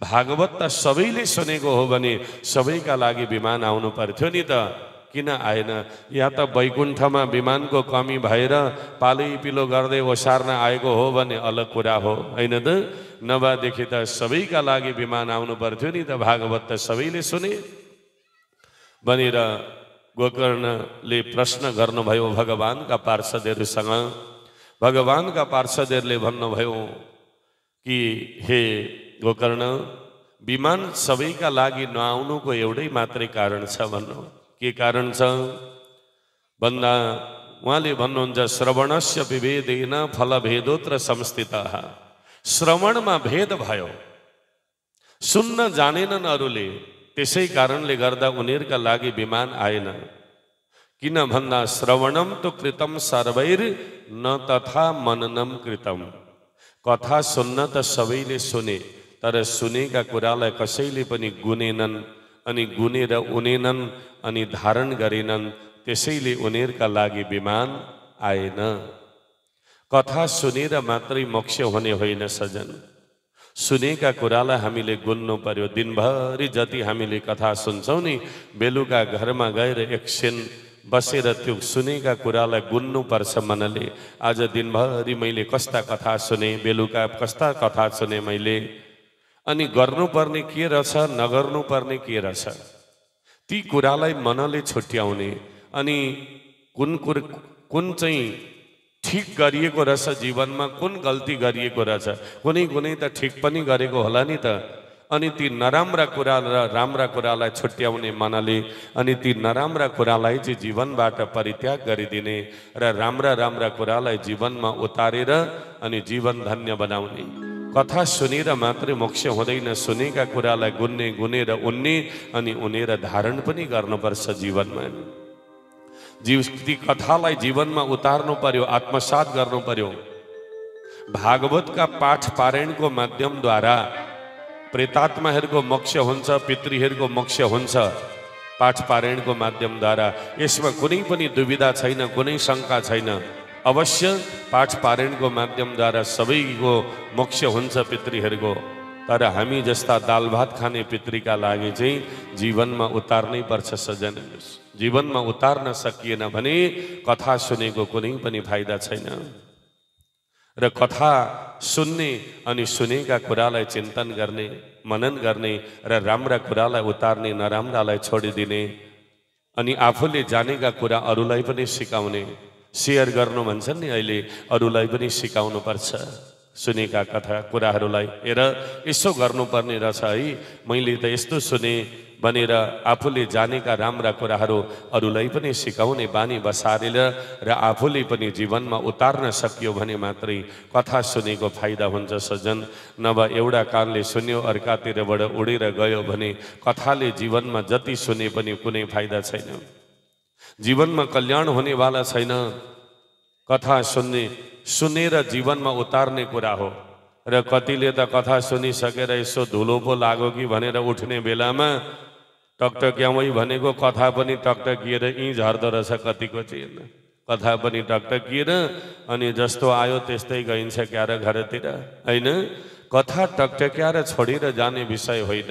भागवत त सबैले सुनेको हो भने सबैका लागि विमान आउनु पर्थ्यो नि त, किन आएन? या त वैकुण्ठमा विमानको कमी भएर पालै पिलो गर्दै ओसार्न आएको हो भने अलग कुरा हो, होइन त? नभएदेखि त सबैका लागि विमान आउनु पर्थ्यो नि त, भागवत त सबैले सुने भनेर गोकर्णले प्रश्न गर्नुभयो भगवानका पार्षदहरूसँग। भगवानका पार्षदहरूले भन्नुभयो कि हे गोकर्ण, विमान सबैका लागि नआउनुको एउटै मात्रै कारण छ भन्नु। के कारण छ भन्दा उहाँले भन्नुहुन्छ, श्रवणस्य विभेदेन फलभेदोत्र संस्थितः। श्रवणमा भेद भयो, सुन्न जानेनन् अरूले, त्यसै कारणले गर्दा उनीहरूका लागि विमान आएन। किन भन्दा श्रवणम तो कृतम सर्वैर न तथा मननम कृतम। कथा सुन्न त सबैले सुने, तर सुनेका कुरालाई कसैले पनि गुनेनन्, अनि गुनेर उनेनन्, अनि धारण गरेनन्। त्यसैले उनीहरूका लागि विमान आएन। कथा सुनेर मात्रै मोक्ष हुने होइन सजन, सुनेका कुरालाई हामीले गुन्नु पर्यो। दिनभरि जति हामीले कथा सुन्छौँ नि, बेलुका घरमा गएर एकछिन बसेर त्यो सुनेका कुरालाई गुन्नुपर्छ मनले। आज दिनभरि मैले कस्ता कथा सुने, बेलुका कस्ता कथा सुने मैले, अनि गर्नुपर्ने के रहेछ, नगर्नुपर्ने के रहेछ, ती कुरालाई मनले छुट्याउने। अनि कुन चाहिँ ठिक गरिएको रहेछ जीवनमा, कुन गल्ती गरिएको रहेछ, कुनै त ठिक पनि गरेको होला नि त। अनि ती नराम्रा कुरा र राम्रा कुरालाई छुट्याउने मनले अनि ती नराम्रा कुरालाई चाहिँ जीवनबाट परित्याग गरिदिने र राम्रा राम्रा कुरालाई जीवनमा उतारेर अनि जीवन धन्य बनाउने। कथा सुनेर मात्रै मोक्ष हुँदैन, सुनेका कुरालाई गुन्ने गुनेर उन्ने अनि उनेर धारण पनि गर्नुपर्छ जीवनमा। ती कथालाई जीवनमा उतार्नु पर्यो, आत्मसात गर्नु पर्यो। भागवतका पाठ पारायणको माध्यमद्वारा प्रेतात्माहरूको मोक्ष हुन्छ, पितृहरूको मोक्ष हुन्छ पाठ पारायणको माध्यमद्वारा। यसमा कुनै पनि दुविधा छैन, कुनै शङ्का छैन। अवश्य पाठ पारायणको माध्यमद्वारा सबैको मोक्ष हुन्छ पितृहरूको। तर हामी जस्ता दाल भात खाने पितृका लागि चाहिँ जीवनमा उतार्नै पर्छ सज्जनहरू। जीवनमा उतार्न सकिएन भने कथा सुनेको कुनै पनि फाइदा छैन। र कथा सुन्ने अनि सुनेका कुरालाई चिन्तन गर्ने, मनन गर्ने र राम्रा कुरालाई उतार्ने, नराम्रालाई छोडिदिने अनि आफूले जानेका कुरा अरूलाई पनि सिकाउने, सेयर गर्नु भन्छन् नि अहिले, अरूलाई पनि सिकाउनु पर्छ सुनेका कथा कुराहरूलाई। हेर यसो गर्नुपर्ने रहेछ है, मैले त यस्तो सुने भनेर आफूले जानेका राम्रा कुराहरू अरूलाई पनि सिकाउने बानी बसारेर र आफूले पनि जीवनमा उतार्न सकियो भने मात्रै कथा सुनेको फाइदा हुन्छ सज्जन। नभए एउटा कानले सुन्यो अर्कातिरबाट उडेर गयो भने कथाले जीवनमा जति सुने पनि कुनै फाइदा छैन, जीवनमा कल्याण हुनेवाला छैन। कथा सुनेर जीवनमा उतार्ने कुरा हो। र कतिले त कथा सुनिसकेर यसो धुलो पो लाग्यो कि भनेर उठ्ने बेलामा टकटक्यामै भनेको कथा पनि टकटकिएर यहीँ झर्दो रहेछ। कतिको चाहिँ कथा पनि टकटकिएर अनि जस्तो आयो त्यस्तै गइन्छ क्यार घरतिर, होइन? कथा टकटक्याएर छोडेर जाने विषय होइन,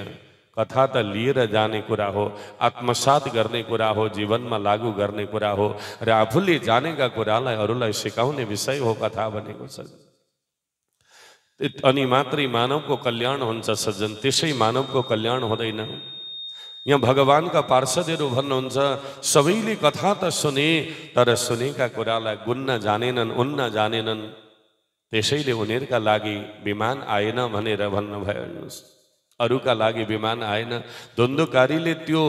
कथा त लिएर जाने कुरा हो, आत्मसात गर्ने कुरा हो, जीवनमा लागू गर्ने कुरा हो र आफूले जानेका कुरालाई अरूलाई सिकाउने विषय हो कथा भनेको छ। अनि मात्रै मानवको कल्याण हुन्छ सज्जन, त्यसै मानवको कल्याण हुँदैन। यहाँ भगवानका पार्षदहरू भन्नुहुन्छ सबैले कथा त सुने तर सुनेका कुरालाई गुन्न जानेनन्, उन्न जानेनन्, त्यसैले उनीहरूका लागि विमान आएन भनेर भन्नुभयो। अरूका लागि विमान आएन। धुन्धुकारीले त्यो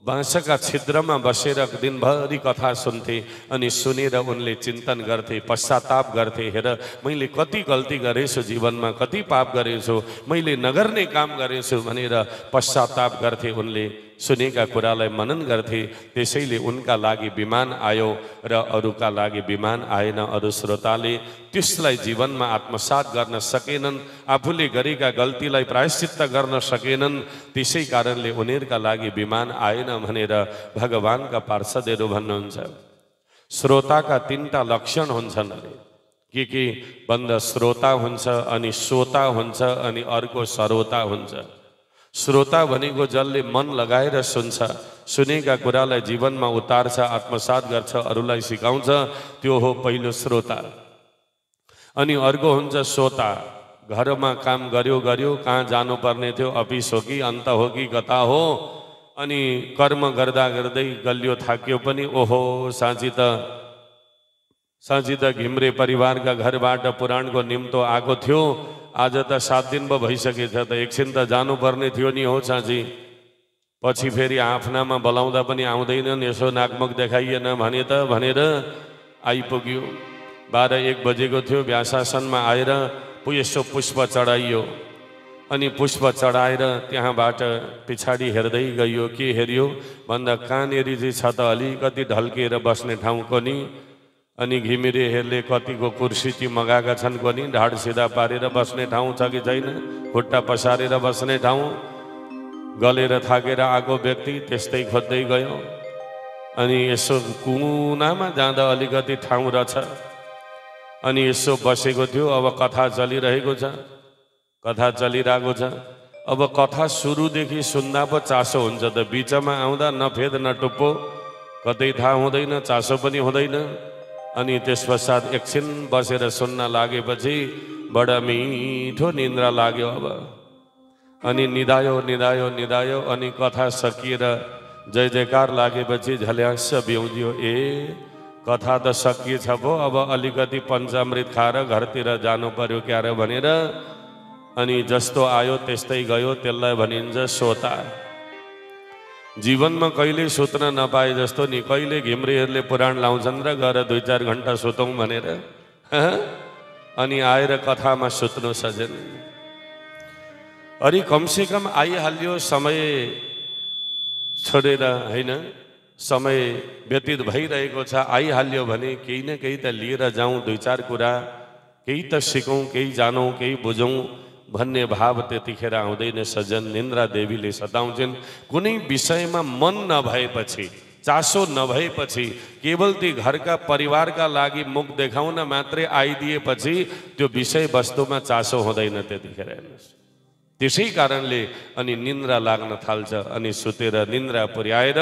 बाँसका छिद्रमा बसेर दिनभरि कथा सुन्थे अनि सुनेर उनले चिन्तन गर्थे, पश्चाताप गर्थे। हेर मैले कति गल्ती गरेछु जीवनमा, कति पाप गरेछु, मैले नगर्ने काम गरेछु भनेर पश्चाताप गर्थे। उनले सुनेका कुरालाई मनन गर्थे, त्यसैले उनका लागि विमान आयो र अरूका लागि विमान आएन। अरू श्रोताले त्यसलाई जीवनमा आत्मसात गर्न सकेनन्, आफूले गरेका गल्तीलाई प्रायश्चित्त गर्न सकेनन्, त्यसै कारणले उनीहरूका लागि विमान आएन भनेर भगवानका पार्षदहरू भन्नुहुन्छ। श्रोताका तीनटा लक्षण हुन्छन् अरे, के भन्दा श्रोता हुन्छ अनि श्रोता हुन्छ अनि अर्को सरोता हुन्छ। श्रोता भनेको जसले मन लगाएर सुन्छ, सुनेका कुरालाई जीवनमा उतार्छ, आत्मसात गर्छ, अरूलाई सिकाउँछ, त्यो हो पहिलो श्रोता। अनि अर्को हुन्छ श्रोता, घरमा काम गर्यो कहाँ जानुपर्ने थियो, अफिस हो कि अन्त हो कि कता हो, अनि कर्म गर्दा गर्दै गलियो थाक्यो पनि ओहो साँची त घिम्रे परिवारका घरबाट पुराणको निम्तो आएको थियो, आज त 7 दिन पो भइसकेछ, त एकछिन त जानुपर्ने थियो नि हो साँची। पछि फेरि आफ्नामा बोलाउँदा पनि आउँदैनन्, यसो नाकमुख देखाइएन भने त भनेर आइपुग्यो। 12-1 बजेको थियो, व्यासासनमा आएर यसो पुष्प चढाइयो। अनि पुष्प चढाएर त्यहाँबाट पछाडि हेर्दै गइयो। के हेऱ्यो भन्दा कहाँनेरि चाहिँ छ त अलिकति ढल्किएर बस्ने ठाउँको नि, अनि घिमिरेहरूले कतिको कुर्सी चाहिँ मगाएका छन् कोनी, ढाड सिधा पारेर बस्ने ठाउँ छ कि छैन, खुट्टा पसारेर बस्ने ठाउँ। गलेर थाकेर आएको व्यक्ति त्यस्तै खोज्दै गयो। अनि यसो कुनामा जाँदा अलिकति ठाउँ रहेछ, अनि यसो बसेको थियो। अब कथा चलिरहेको छ, कथा चलिरहेको छ। अब कथा सुरुदेखि सुन्दा पो चासो हुन्छ त, बिचमा आउँदा नफेद न टुप्पो, कतै थाहा हुँदैन, चासो पनि हुँदैन। अनि त्यस पश्चात एकछिन बसेर सुन्न लागेपछि बडा मिठो निन्द्रा लाग्यो। अब अनि निदायो अनि कथा सकिएर जय जयकार लागेपछि झल्यास बिउजियो। ए कथा त सकिएछ पो, अब अलिकति पञ्चामृत खाएर घरतिर जानु पर्यो क्यारे भनेर अनि जस्तो आयो त्यस्तै गयो, त्यसलाई भनिन्छ सोता। जीवनमा कहिले सुत्न नपाए जस्तो नि कहिले घिम्रेहरूले पुराण लाउँछन् र गएर 2-4 घण्टा सुतौँ भनेर, अनि आएर कथामा सुत्नु सजेन। अरे कमसेकम आइहाल्यो, समय छोडेर होइन, समय व्यतीत भइरहेको छ, आइहाल्यो भने केही न केही त लिएर जाउँ, 2-4 कुरा केही त सिकौँ, केही जानौँ, केही बुझौँ भन्ने भाव त्यतिखेर आउँदैन सजन। निन्द्रा देवीले सताउँछन्। कुनै विषयमा मन नभएपछि, चासो नभएपछि, केवल ती घरका परिवारका लागि मुख देखाउन मात्रै आइदिएपछि त्यो विषय वस्तुमा चासो हुँदैन त्यतिखेर। हेर्नुहोस्, त्यसै कारणले अनि निन्द्रा लाग्न थाल्छ, अनि सुतेर निन्द्रा पुर्याएर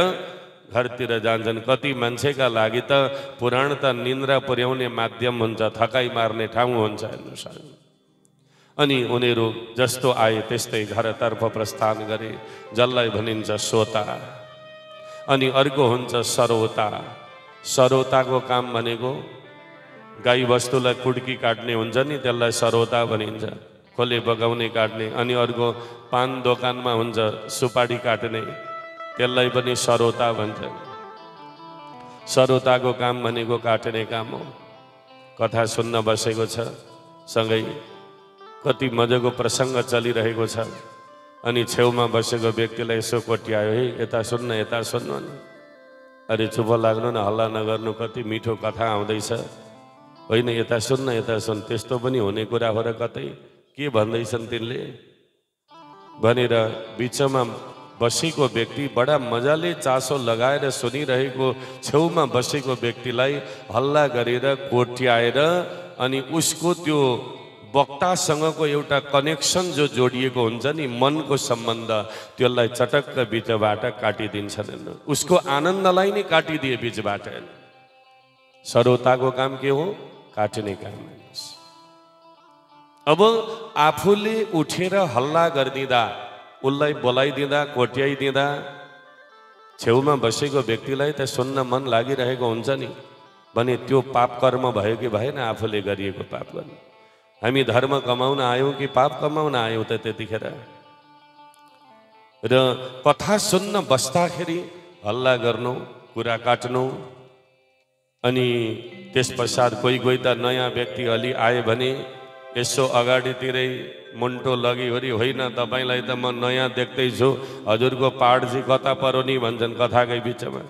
घरतिर जान्छन्। कति मान्छेका लागि त पुराण त निन्द्रा पुर्याउने माध्यम हुन्छ, थकाइ मार्ने ठाउँ हुन्छ। हेर्नुहोस्, अनि उनीहरू जस्तो आए त्यस्तै घरतर्फ प्रस्थान गरे, जसलाई भनिन्छ सोता। अनि अर्को हुन्छ सरोता। सरोताको काम भनेको गाई वस्तुलाई कुड्की काट्ने हुन्छ नि, त्यसलाई सरोता भनिन्छ, खोले बगाउने काट्ने। अनि अर्को पान दोकानमा हुन्छ सुपारी काट्ने, त्यसलाई पनि सरोता भन्छ। सरोताको काम भनेको काट्ने काम हो। कथा सुन्न बसेको छ, सँगै कति मजाको प्रसङ्ग चलिरहेको छ, अनि छेउमा बसेको व्यक्तिलाई यसो कोट्यायो, है यता सुन्न, यता सुन्नु न। अरे चुप लाग्नु न, हल्ला नगर्नु, कति मिठो कथा आउँदैछ, होइन यता सुन्न, यता सुन। त्यस्तो पनि हुने कुरा हो र, कतै के भन्दैछन् तिनले भनेर बिचमा बसेको व्यक्ति बडा मजाले चासो लगाएर सुनिरहेको छेउमा बसेको व्यक्तिलाई हल्ला गरेर कोट्याएर, अनि उसको त्यो वक्तासँगको एउटा कनेक्सन जो जोडिएको हुन्छ नि, मनको सम्बन्ध, त्यसलाई चटक्क बिचबाट काटिदिन्छन्। उसको आनन्दलाई नै काटिदिए बिचबाट। सरोताको काम के हो? काट्ने काम। अब आफूले उठेर हल्ला गरिदिँदा, उसलाई बोलाइदिँदा, कोट्याइदिँदा छेउमा बसेको व्यक्तिलाई त सुन्न मन लागिरहेको हुन्छ नि, भने त्यो पाप कर्म भयो कि भएन? आफूले गरिएको पाप गर्नु। हामी धर्म कमाउन आयौँ कि पाप कमाउन आयौँ त त्यतिखेर? र कथा सुन्न बस्दाखेरि हल्ला गर्नु, कुरा काट्नु, अनि त्यस पश्चात कोही कोही त नयाँ व्यक्ति अलि आए भने यसो अगाडितिरै मुन्टो लगिवरी, होइन तपाईँलाई त म नयाँ देख्दैछु, हजुरको पाठ चाहिँ कता परो नि भन्छन् कथाकै बिचमा।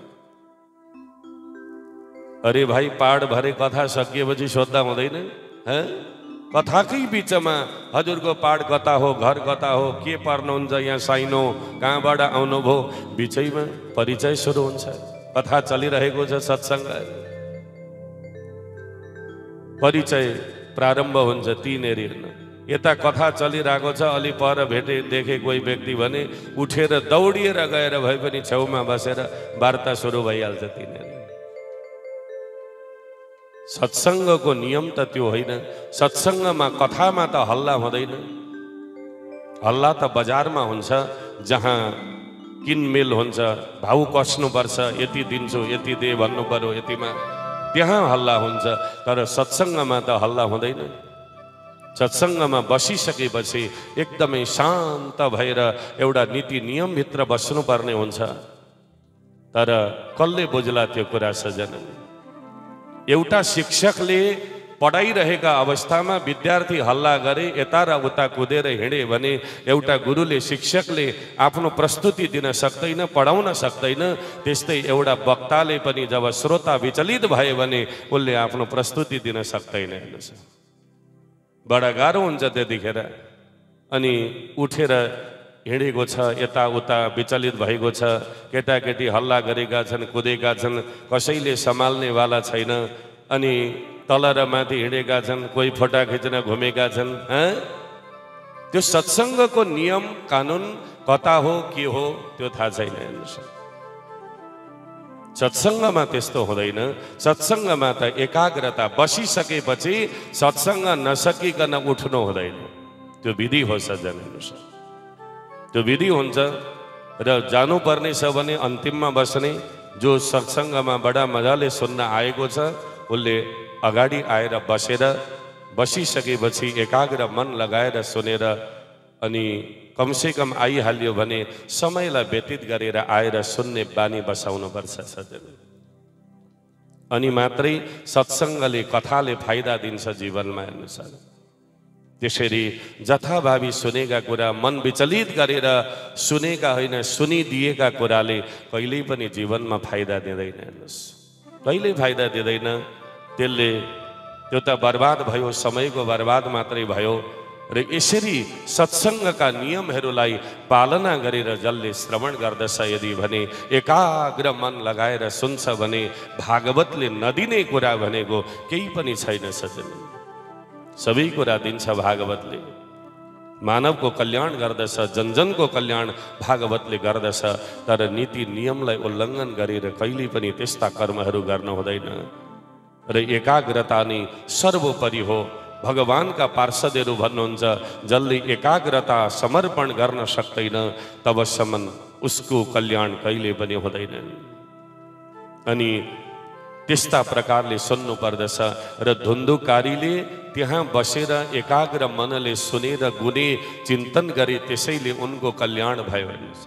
अरे भाइ, पाठ भरे कथा सकिएपछि सोद्धा हुँदैन? कथाकै बिचमा हजुरको पाठ कता हो, घर कता हो, के पर्नुहुन्छ यहाँ, साइनो कहाँबाट आउनुभयो, बिचैमा परिचय सुरु हुन्छ। कथा चलिरहेको छ, सत्सङ्ग, परिचय प्रारम्भ हुन्छ। तीनहरू यता कथा चलिरहेको छ, अलि पर भेटे देखे कोही व्यक्ति भने उठेर दौडिएर गएर भए पनि छेउमा बसेर वार्ता सुरु भइहाल्छ। तीनहरू सत्सङ्गको नियम त त्यो होइन। सत्सङ्गमा, कथामा त हल्ला हुँदैन। हल्ला त बजारमा हुन्छ, जहाँ किनमेल हुन्छ, भाउ कस्नुपर्छ, यति दिन्छु, यति दे भन्नु पर्यो, यतिमा, त्यहाँ हल्ला हुन्छ। तर सत्सङ्गमा त हल्ला हुँदैन। सत्सङ्गमा बसिसकेपछि एकदमै शान्त भएर एउटा नीति नियमभित्र बस्नुपर्ने हुन्छ। तर कसले बुझ्ला त्यो कुरा सजन? एउटा शिक्षकले पढाइरहेका अवस्थामा विद्यार्थी हल्ला गरे, यता र उता कुदेर हिँडे भने एउटा गुरुले, शिक्षकले आफ्नो प्रस्तुति दिन सक्दैन, पढाउन सक्दैन। त्यस्तै एउटा वक्ताले पनि जब श्रोता विचलित भयो भने उसले आफ्नो प्रस्तुति दिन सक्दैन। हेर्नुहोस्, बडा गाह्रो हुन्छ त्यतिखेर। अनि उठेर हिँडेको छ, यताउता विचलित भएको छ, केटाकेटी हल्ला गरेका छन्, कुदेका छन्, कसैले सम्हाल्नेवाला छैन, अनि तल र माथि हिँडेका छन्, कोही फोटा खिच्न घुमेका छन्। त्यो सत्सङ्गको नियम कानुन कता हो, के हो, त्यो थाहा छैन। हेर्नुहोस्, सत्सङ्गमा त्यस्तो हुँदैन। सत्सङ्गमा त एकाग्रता, बसिसकेपछि सत्सङ्ग नसकिकन उठ्नु हुँदैन। त्यो विधि हो सज्जन। हेर्नुहोस्, त्यो विधि हुन्छ। र जानुपर्ने छ भने अन्तिममा बस्ने, जो सत्सङ्गमा बडा मजाले सुन्न आएको छ, उसले अगाडि आएर बसेर बसिसकेपछि एकाग्र मन लगाएर सुनेर अनि कमसेकम आइहाल्यो भने समयलाई व्यतीत गरेर आएर सुन्ने बानी बसाउनुपर्छ सजन। अनि मात्रै सत्सङ्गले कथाले फाइदा दिन्छ जीवनमा हेर्नुस्। त्यसरी जथाभावी सुनेका कुरा मन विचलित गरेर सुनेका होइन सुनिदिएका कुराले कहिल्यै पनि जीवनमा फाइदा दिँदैन हेर्नुस्, कहिल्यै फाइदा दिँदैन। त्यसले त्यो त बर्बाद भयो, समयको बर्बाद मात्रै भयो। र यसरी सत्सङ्गका नियमहरूलाई पालना गरेर जसले श्रवण गर्दछ यदि भने एकाग्र मन लगाएर सुन्छ भने भागवतले नदिने कुरा भनेको केही पनि छैन सजन। सबै कुरा दिन्छ भागवतले। मानवको कल्याण गर्दछ, जनजनको कल्याण भागवतले गर्दछ। तर नीति नियमलाई उल्लङ्घन गरेर कहिल्यै पनि त्यस्ता कर्महरू गर्न हुँदैन। र एकाग्रता नै सर्वोपरि हो। भगवानका पार्षदहरू भन्नुहुन्छ जसले एकाग्रता समर्पण गर्न सक्दैन तबसम्म उसको कल्याण कहिले पनि हुँदैन। अनि त्यस्ता प्रकारले सुन्नु पर्दछ। र धुन्धुकारीले त्यहाँ बसेर एकाग्र मनले सुनेर गुने चिन्तन गरे, त्यसैले उनको कल्याण भयो हेर्नुहोस्,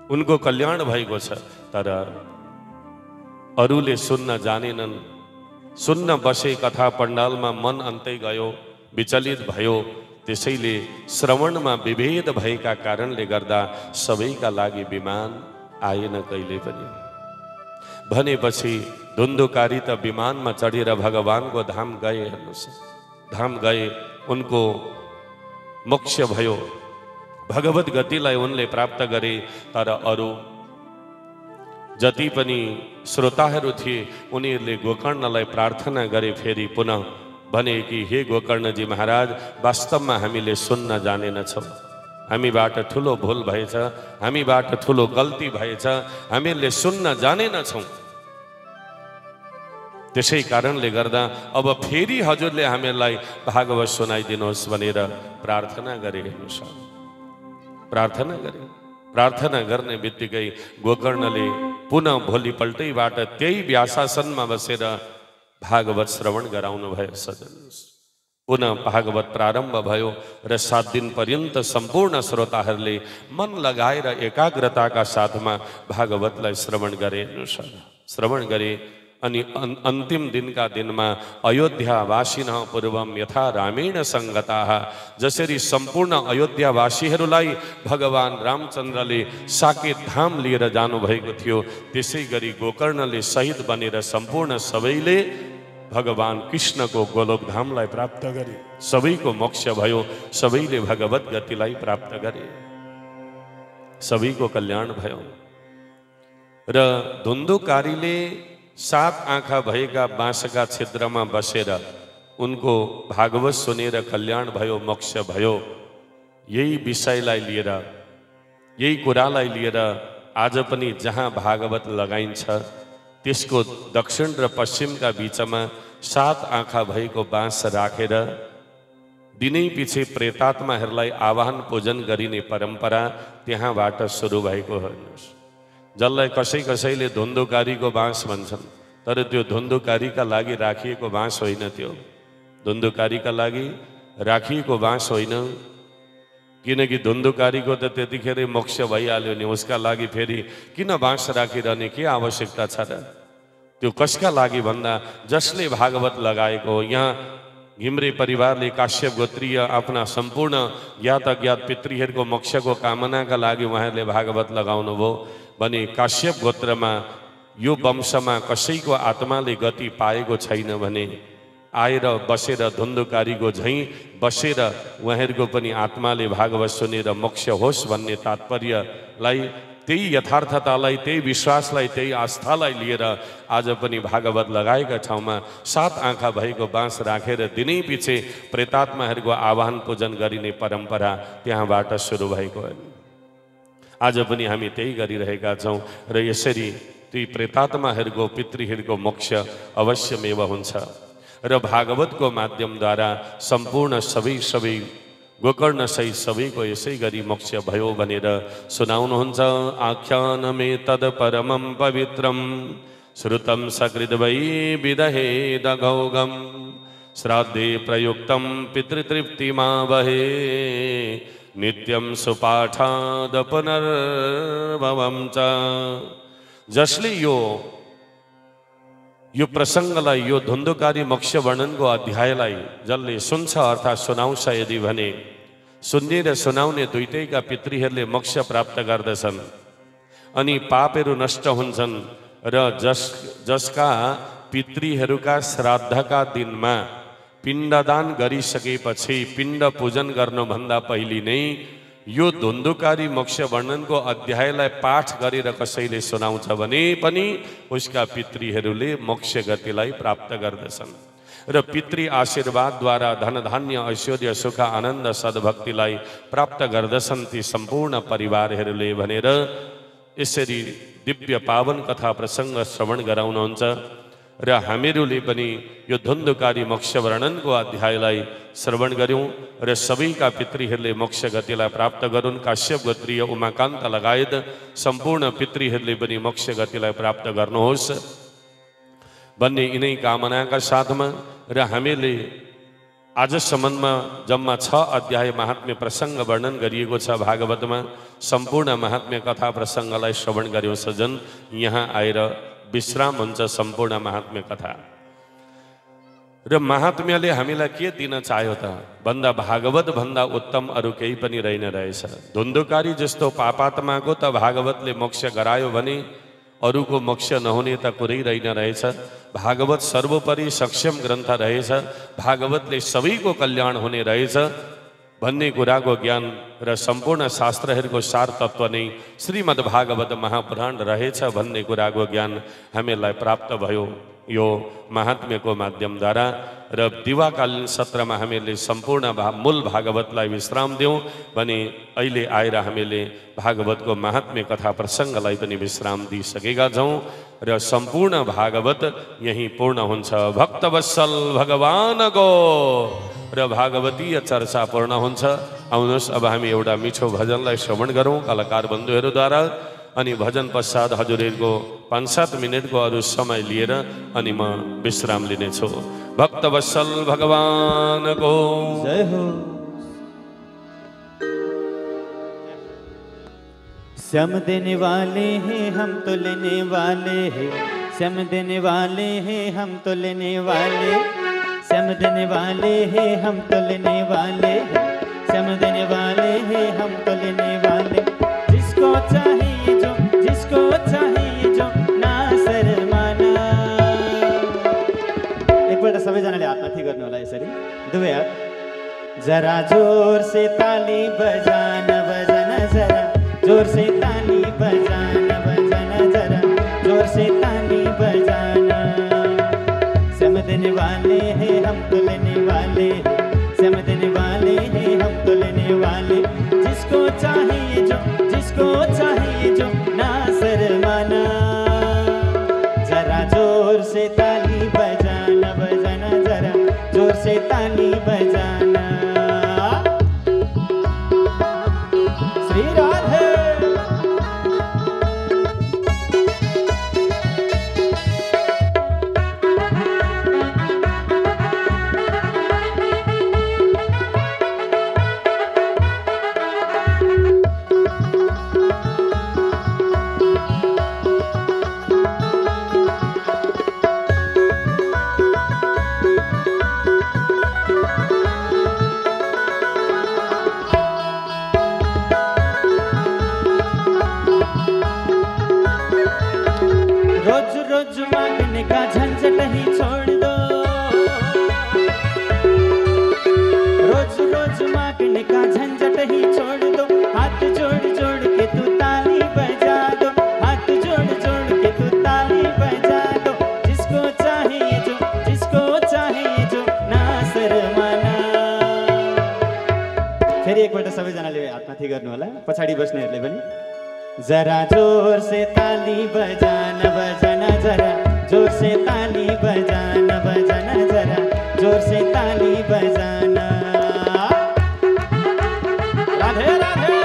उनको कल्याण भएको छ। तर अरूले सुन्न जानेनन्। सुन्न बसे कथा पण्डालमा मन अन्तै गयो, विचलित भयो। त्यसैले श्रवणमा विभेद भएका कारणले गर्दा सबैका लागि विमान आएन कहिले पनि। भनेपछि धुन्धुकारी त विमानमा चढेर भगवानको धाम गए हेर्नुहोस्, धाम गए, उनको मोक्ष भयो, भगवत गतिलाई उनले प्राप्त गरे। तर अरू जति पनि श्रोताहरू थिए उनीहरूले गोकर्णलाई प्रार्थना गरे। फेरि पुनः भने कि हे गोकर्णजी महाराज, वास्तवमा हामीले सुन्न जानेनछौँ, हामीबाट ठुलो भुल भएछ, हामीबाट ठुलो गल्ती भएछ, हामीले सुन्न जानेनछौँ। त्यसै कारणले गर्दा अब फेरि हजुरले हामीलाई भागवत सुनाइदिनुहोस् भनेर प्रार्थना गरे हेर्नुहोस्, प्रार्थना गरे। प्रार्थना गर्ने बित्तिकै गोकर्णले पुनः भोलिपल्टैबाट त्यही व्यासासनमा बसेर भागवत श्रवण गराउनु भयो सजन। पुनः भागवत प्रारम्भ भयो र 7 दिन पर्यन्त सम्पूर्ण श्रोताहरूले मन लगाएर एकाग्रताका साथमा भागवतलाई श्रवण गरे, श्रवण गरे। अनि अन्तिम दिनका दिनमा अयोध्यावासिनः पूर्वम यथा रामेण सङ्गताः, जसरी सम्पूर्ण अयोध्यावासीहरूलाई भगवान रामचन्द्रले साकेत धाम लिएर जानुभएको थियो, त्यसै गरी गोकर्णले शहीद बनेर सम्पूर्ण सबैले भगवान कृष्णको गोलोक धामलाई प्राप्त गरे। सबैको मोक्ष भयो, सबैले भगवत गतिलाई प्राप्त गरे, सबैको कल्याण भयो। र धुन्धुकारीले 7 आँखा भएका बाँसका छिद्रमा बसेर उनको भागवत सुनेर कल्याण भयो, मोक्ष भयो। यही विषयलाई लिएर, यही कुरालाई लिएर आज पनि जहाँ भागवत लगाइन्छ त्यसको दक्षिण र पश्चिमका बीचमा 7 आँखा भएको बाँस राखेर दिनै पछि प्रेतात्माहरूलाई आवाहन पूजन गरिने परम्परा त्यहाँबाट सुरु भएको हेर्नुहोस्। जसलाई कसैले धुन्धुकारीको बाँस भन्छन्, तर त्यो धुन्धुकारीका लागि राखिएको बाँस होइन, त्यो धुन्धुकारीका लागि राखिएको बाँस होइन। किनकि धुन्धुकारीको त त्यतिखेरै मोक्ष भइहाल्यो नि, उसका लागि फेरि किन बाँस राखिरहने के आवश्यकता छ र? त्यो कसका लागि भन्दा जसले भागवत लगाएको हो। यहाँ घिम्रे परिवारले काश्यप गोत्रीय आफ्ना सम्पूर्ण ज्ञात अज्ञात पितृहरूको मोक्षको कामनाका लागि उहाँहरूले भागवत लगाउनु भयो भने काश्यप गोत्रमा यो वंशमा कसैको आत्माले गति पाएको छैन भने आएर बसेर धुन्धुकारीको झैँ बसेर उहाँहरूको पनि आत्माले भागवत सुनेर मोक्ष होस् भन्ने तात्पर्यलाई, त्यही यथार्थतालाई, त्यही विश्वासलाई, त्यही आस्थालाई लिएर आज पनि भागवत लगाएका ठाउँमा 7 आँखा भएको बाँस राखेर दिनै पछि प्रेतात्माहरूको आवाहन पूजन गरिने परम्परा त्यहाँबाट सुरु भएको हो। आज पनि हामी त्यही गरिरहेका छौँ र यसरी ती प्रेतात्माहरूको पितृहरूको मोक्ष अवश्यमेव हुन्छ। र भागवतको माध्यमद्वारा सम्पूर्ण सबै गोकर्ण सहित सबैको यसै गरी मोक्ष भयो भनेर सुनाउनुहुन्छ। आख्यानमे तद परमं पवित्रं श्रुतं सकृद्वै विदहेदघौगं श्राद्धे प्रयुक्तं पितृतृप्तिमावहे नित्यं सुपाठाद पुनर्भवं च। जसले यो प्रसङ्गलाई, यो धुन्धुकारी मोक्ष वर्णनको अध्यायलाई जसले सुन्छ अर्थात् सुनाउँछ यदि भने सुन्ने र सुनाउने दुईटैका पितृहरूले मोक्ष प्राप्त गर्दछन् अनि पापहरू नष्ट हुन्छन् र जसका पितृहरूका श्राद्धका दिनमा पिण्डदान गरिसकेपछि पिण्ड पूजन गर्नुभन्दा पहिले नै यो धुन्धुकारी मोक्ष वर्णनको अध्यायलाई पाठ गरेर कसैले सुनाउँछ भने पनि उसका पितृहरूले मोक्ष गतिलाई प्राप्त गर्दछन् र पितृ आशीर्वादद्वारा धन धान्य ऐश्वर्य सुख आनन्द सद्भक्तिलाई प्राप्त गर्दछन् ती सम्पूर्ण परिवारहरूले भनेर यसरी दिव्य पावन कथा प्रसङ्ग श्रवण गराउनुहुन्छ र हामीहरूले पनि यो धुन्धुकारी मोक्ष वर्णनको अध्यायलाई श्रवण गर्यौं र सबैका पितृहरूले मोक्ष गतिलाई प्राप्त गरून्। काश्यप गोत्रीय उमाकान्त लगायत सम्पूर्ण पितृहरूले पनि मोक्ष गतिलाई प्राप्त गर्नुहोस् भन्ने यिनै कामनाका साथमा र हामीले आजसम्ममा जम्मा 6 अध्याय महात्म्य प्रसङ्ग वर्णन गरिएको छ भागवतमा। सम्पूर्ण महात्म्य कथा प्रसङ्गलाई श्रवण गर्यौं सजन। यहाँ आएर विश्राम हुन्छ सम्पूर्ण महात्म्य कथा र महात्म्यले हामीलाई के दिन चाह्यो त भन्दा भागवत भन्दा उत्तम अरू केही पनि रहेन रहेछ। धुन्धुकारी जस्तो पापात्माको त भागवतले मोक्ष गरायो भने अरूको मोक्ष नहुने त कुरै रहेन रहेछ। भागवत सर्वोपरि सक्षम ग्रन्थ रहेछ, भागवतले सबैको कल्याण हुने रहेछ भन्ने कुराको ज्ञान र सम्पूर्ण शास्त्रहरूको सार तत्त्व नै श्रीमद् भागवत महापुराण रहेछ भन्ने कुराको ज्ञान हामीलाई प्राप्त भयो यो महात्म्यको माध्यमद्वारा। र दिवाकालीन सत्रमा हामीले सम्पूर्ण मूल भागवतलाई विश्राम दियौं भने अहिले आएर हामीले भागवतको महात्म्य कथा प्रसङ्गलाई पनि विश्राम दिइसकेका छौं र सम्पूर्ण भागवत यही पूर्ण हुन्छ। भक्तवत्सल भगवानको र भागवतीय चर्चा पूर्ण हुन्छ। आउनुहोस् अब हामी एउटा मिठो भजनलाई श्रवण गरौँ कलाकार बन्धुहरूद्वारा अनि भजन पश्चात हजुरहरूको 5-7 मिनटको अरू समय लिएर अनि म विश्राम लिनेछु। भक्तवत्सल भगवानको जय हो। श्याम देने वाले हैं हम तो लेने वाले हैं, श्याम देने वाले हैं हम तो लेने वाले, श्याम देने वाले हैं हम तो लेने वाले, श्याम देने वाले हैं हम तो लेने वाले। जिसको चाहिए जो, जिसको चाहिए जो ना शर्माना। एकपल्ट सबैजनाले हात माथि गर्नु होला यसरी दुवै हात। जरा जोर से ताली बजाना बजाना, जरा जोर से ताली बजाना बजाना, जरा जोर से ताली बजाना। श्याम देने वाले हैं हम तो लेने वाले, श्याम देने वाले हैं हम तो लेने वाले। जिसको चाहिए जो, जिसको चाहिए जो ना शर्माना। जरा जोर से ताली बजाना बजाना, जरा जोर से ताली बजाना। श्री राधे। रोज रोज मांगने का झंझट ही छोड़ दो, रोज रोज मांगने का झंझट ही छोड़ दो। हाथ जोड़ जोड़ के तू ताली बजा दो, हाथ जोड़ जोड़ के तू ताली बजा दो। जिसको चाहिए जो, जिसको चाहिए जो ना शर्माना। फेरि एकपल्ट सबैजनाले हात माथि गर्नु होला, पछाडि बस्नेहरूले पनि। जरा जोर से ताली बजाना बजाना, जरा जोर से ताली बजाना बजाना, जरा जोर से ताली बजाना। राधे राधे।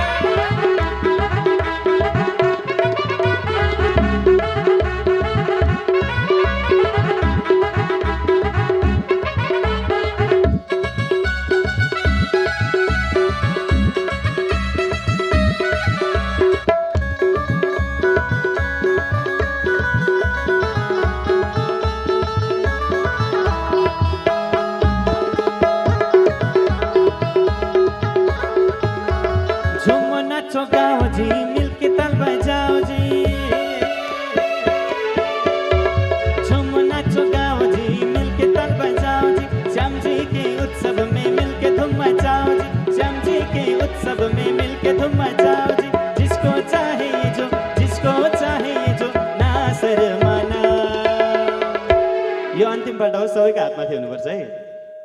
अन्तिमपल्ट हो सबैको हातमाथि हुनुपर्छ है।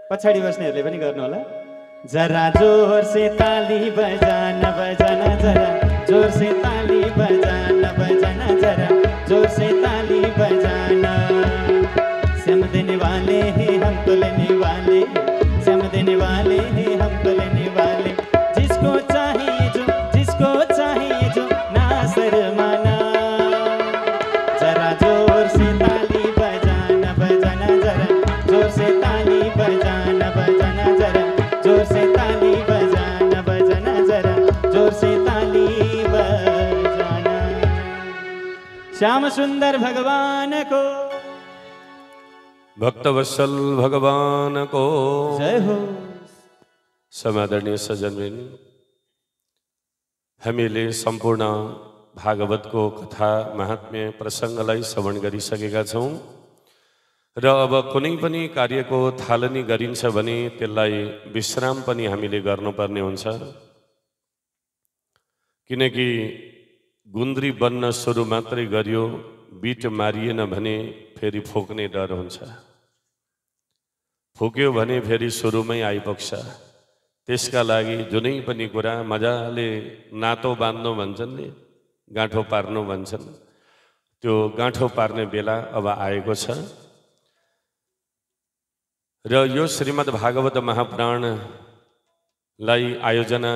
पछाडि बस्नेहरूले पनि गर्नु होला। जरा जोर से ताली बजाना बजाना जरा जोर से ताली बजाना बजाना जरा जोर से ताली बजाना। श्याम देने वाले हैं हम तो लेने वाले, श्याम देने वाले हैं हम तो लेने वाले। जिसको चाहिए जो ना शर्माना। जरा जोर से ताली बजाना बजाना जरा जोर से ताली बजाना बजाना जरा जोर से ताली बजाना बजाना जरा जोर से ताली बजाना। श्याम सुंदर भगवान को, भक्तवत्सल भगवान को जय हो। समादरणीय सज्जनबिन, हामीले सम्पूर्ण भागवतको कथा महात्म्य प्रसङ्गलाई श्रवण गरिसकेका छौँ र अब कुनै पनि कार्यको थालनी गरिन्छ भने त्यसलाई विश्राम पनि हामीले गर्नुपर्ने हुन्छ, किनकि गुन्द्री बन्न सुरु मात्रै गरियो, बिट मारिएन भने फेरि फुक्ने डर हुन्छ। फुक्यो भने फेरि सुरुमै आइपुग्छ। त्यसका लागि जुनै पनि कुरा मजाले नातो बाँध्नु भन्छन् नि, गाँठो पार्नु भन्छन्, त्यो गाँठो पार्ने बेला अब आएको छ। र यो श्रीमद् भागवत महापुराणलाई आयोजना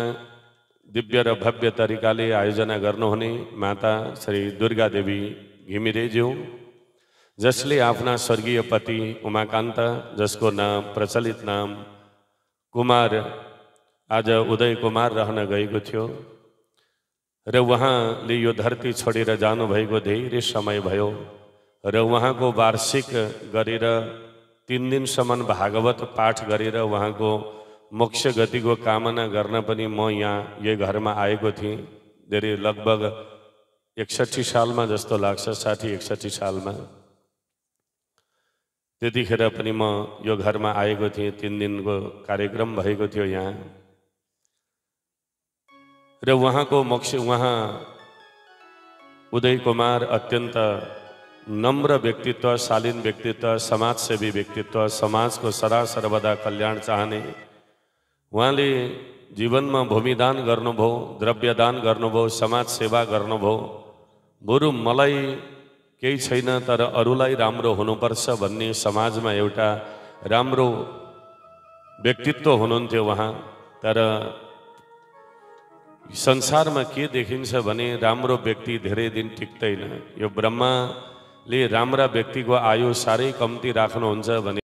दिव्य र भव्य तरिकाले आयोजना गर्नुहुने माता श्री दुर्गा देवी घिमिरेज्यू, जसले आफ्ना स्वर्गीय पति उमाकान्त, जसको नाम प्रचलित नाम कुमार आज उदय कुमार रहन गएको थियो र उहाँले यो धरती छोडेर जानुभएको धेरै समय भयो र उहाँको वार्षिक गरेर 3 दिनसम्म भागवत पाठ गरेर उहाँको मोक्ष गतिको कामना गर्न पनि म यहाँ यही घरमा आएको थिएँ। धेरै लगभग 61 सालमा जस्तो लाग्छ, 60-61 सालमा। त्यतिखेर पनि म यो घरमा आएको थिएँ। 3 दिनको कार्यक्रम भएको थियो यहाँ र उहाँको मोक्ष, उहाँ उदय कुमार अत्यन्त नम्र व्यक्तित्व, शालीन व्यक्तित्व, समाजसेवी व्यक्तित्व, समाजको सदा सर्वदा कल्याण चाहने। उहाँले जीवनमा भूमिदान गर्नुभयो, द्रव्यदान गर्नुभयो, समाज सेवा गर्नुभयो। बरु मलाई केही छैन तर अरूलाई राम्रो हुनुपर्छ भन्ने समाजमा एउटा राम्रो व्यक्तित्व हुनुहुन्थ्यो उहाँ। तर संसारमा के देखिन्छ भने राम्रो व्यक्ति धेरै दिन टिक्दैन। यो ब्रह्माले राम्रा व्यक्तिको आयु साह्रै कम्ती राख्नुहुन्छ भने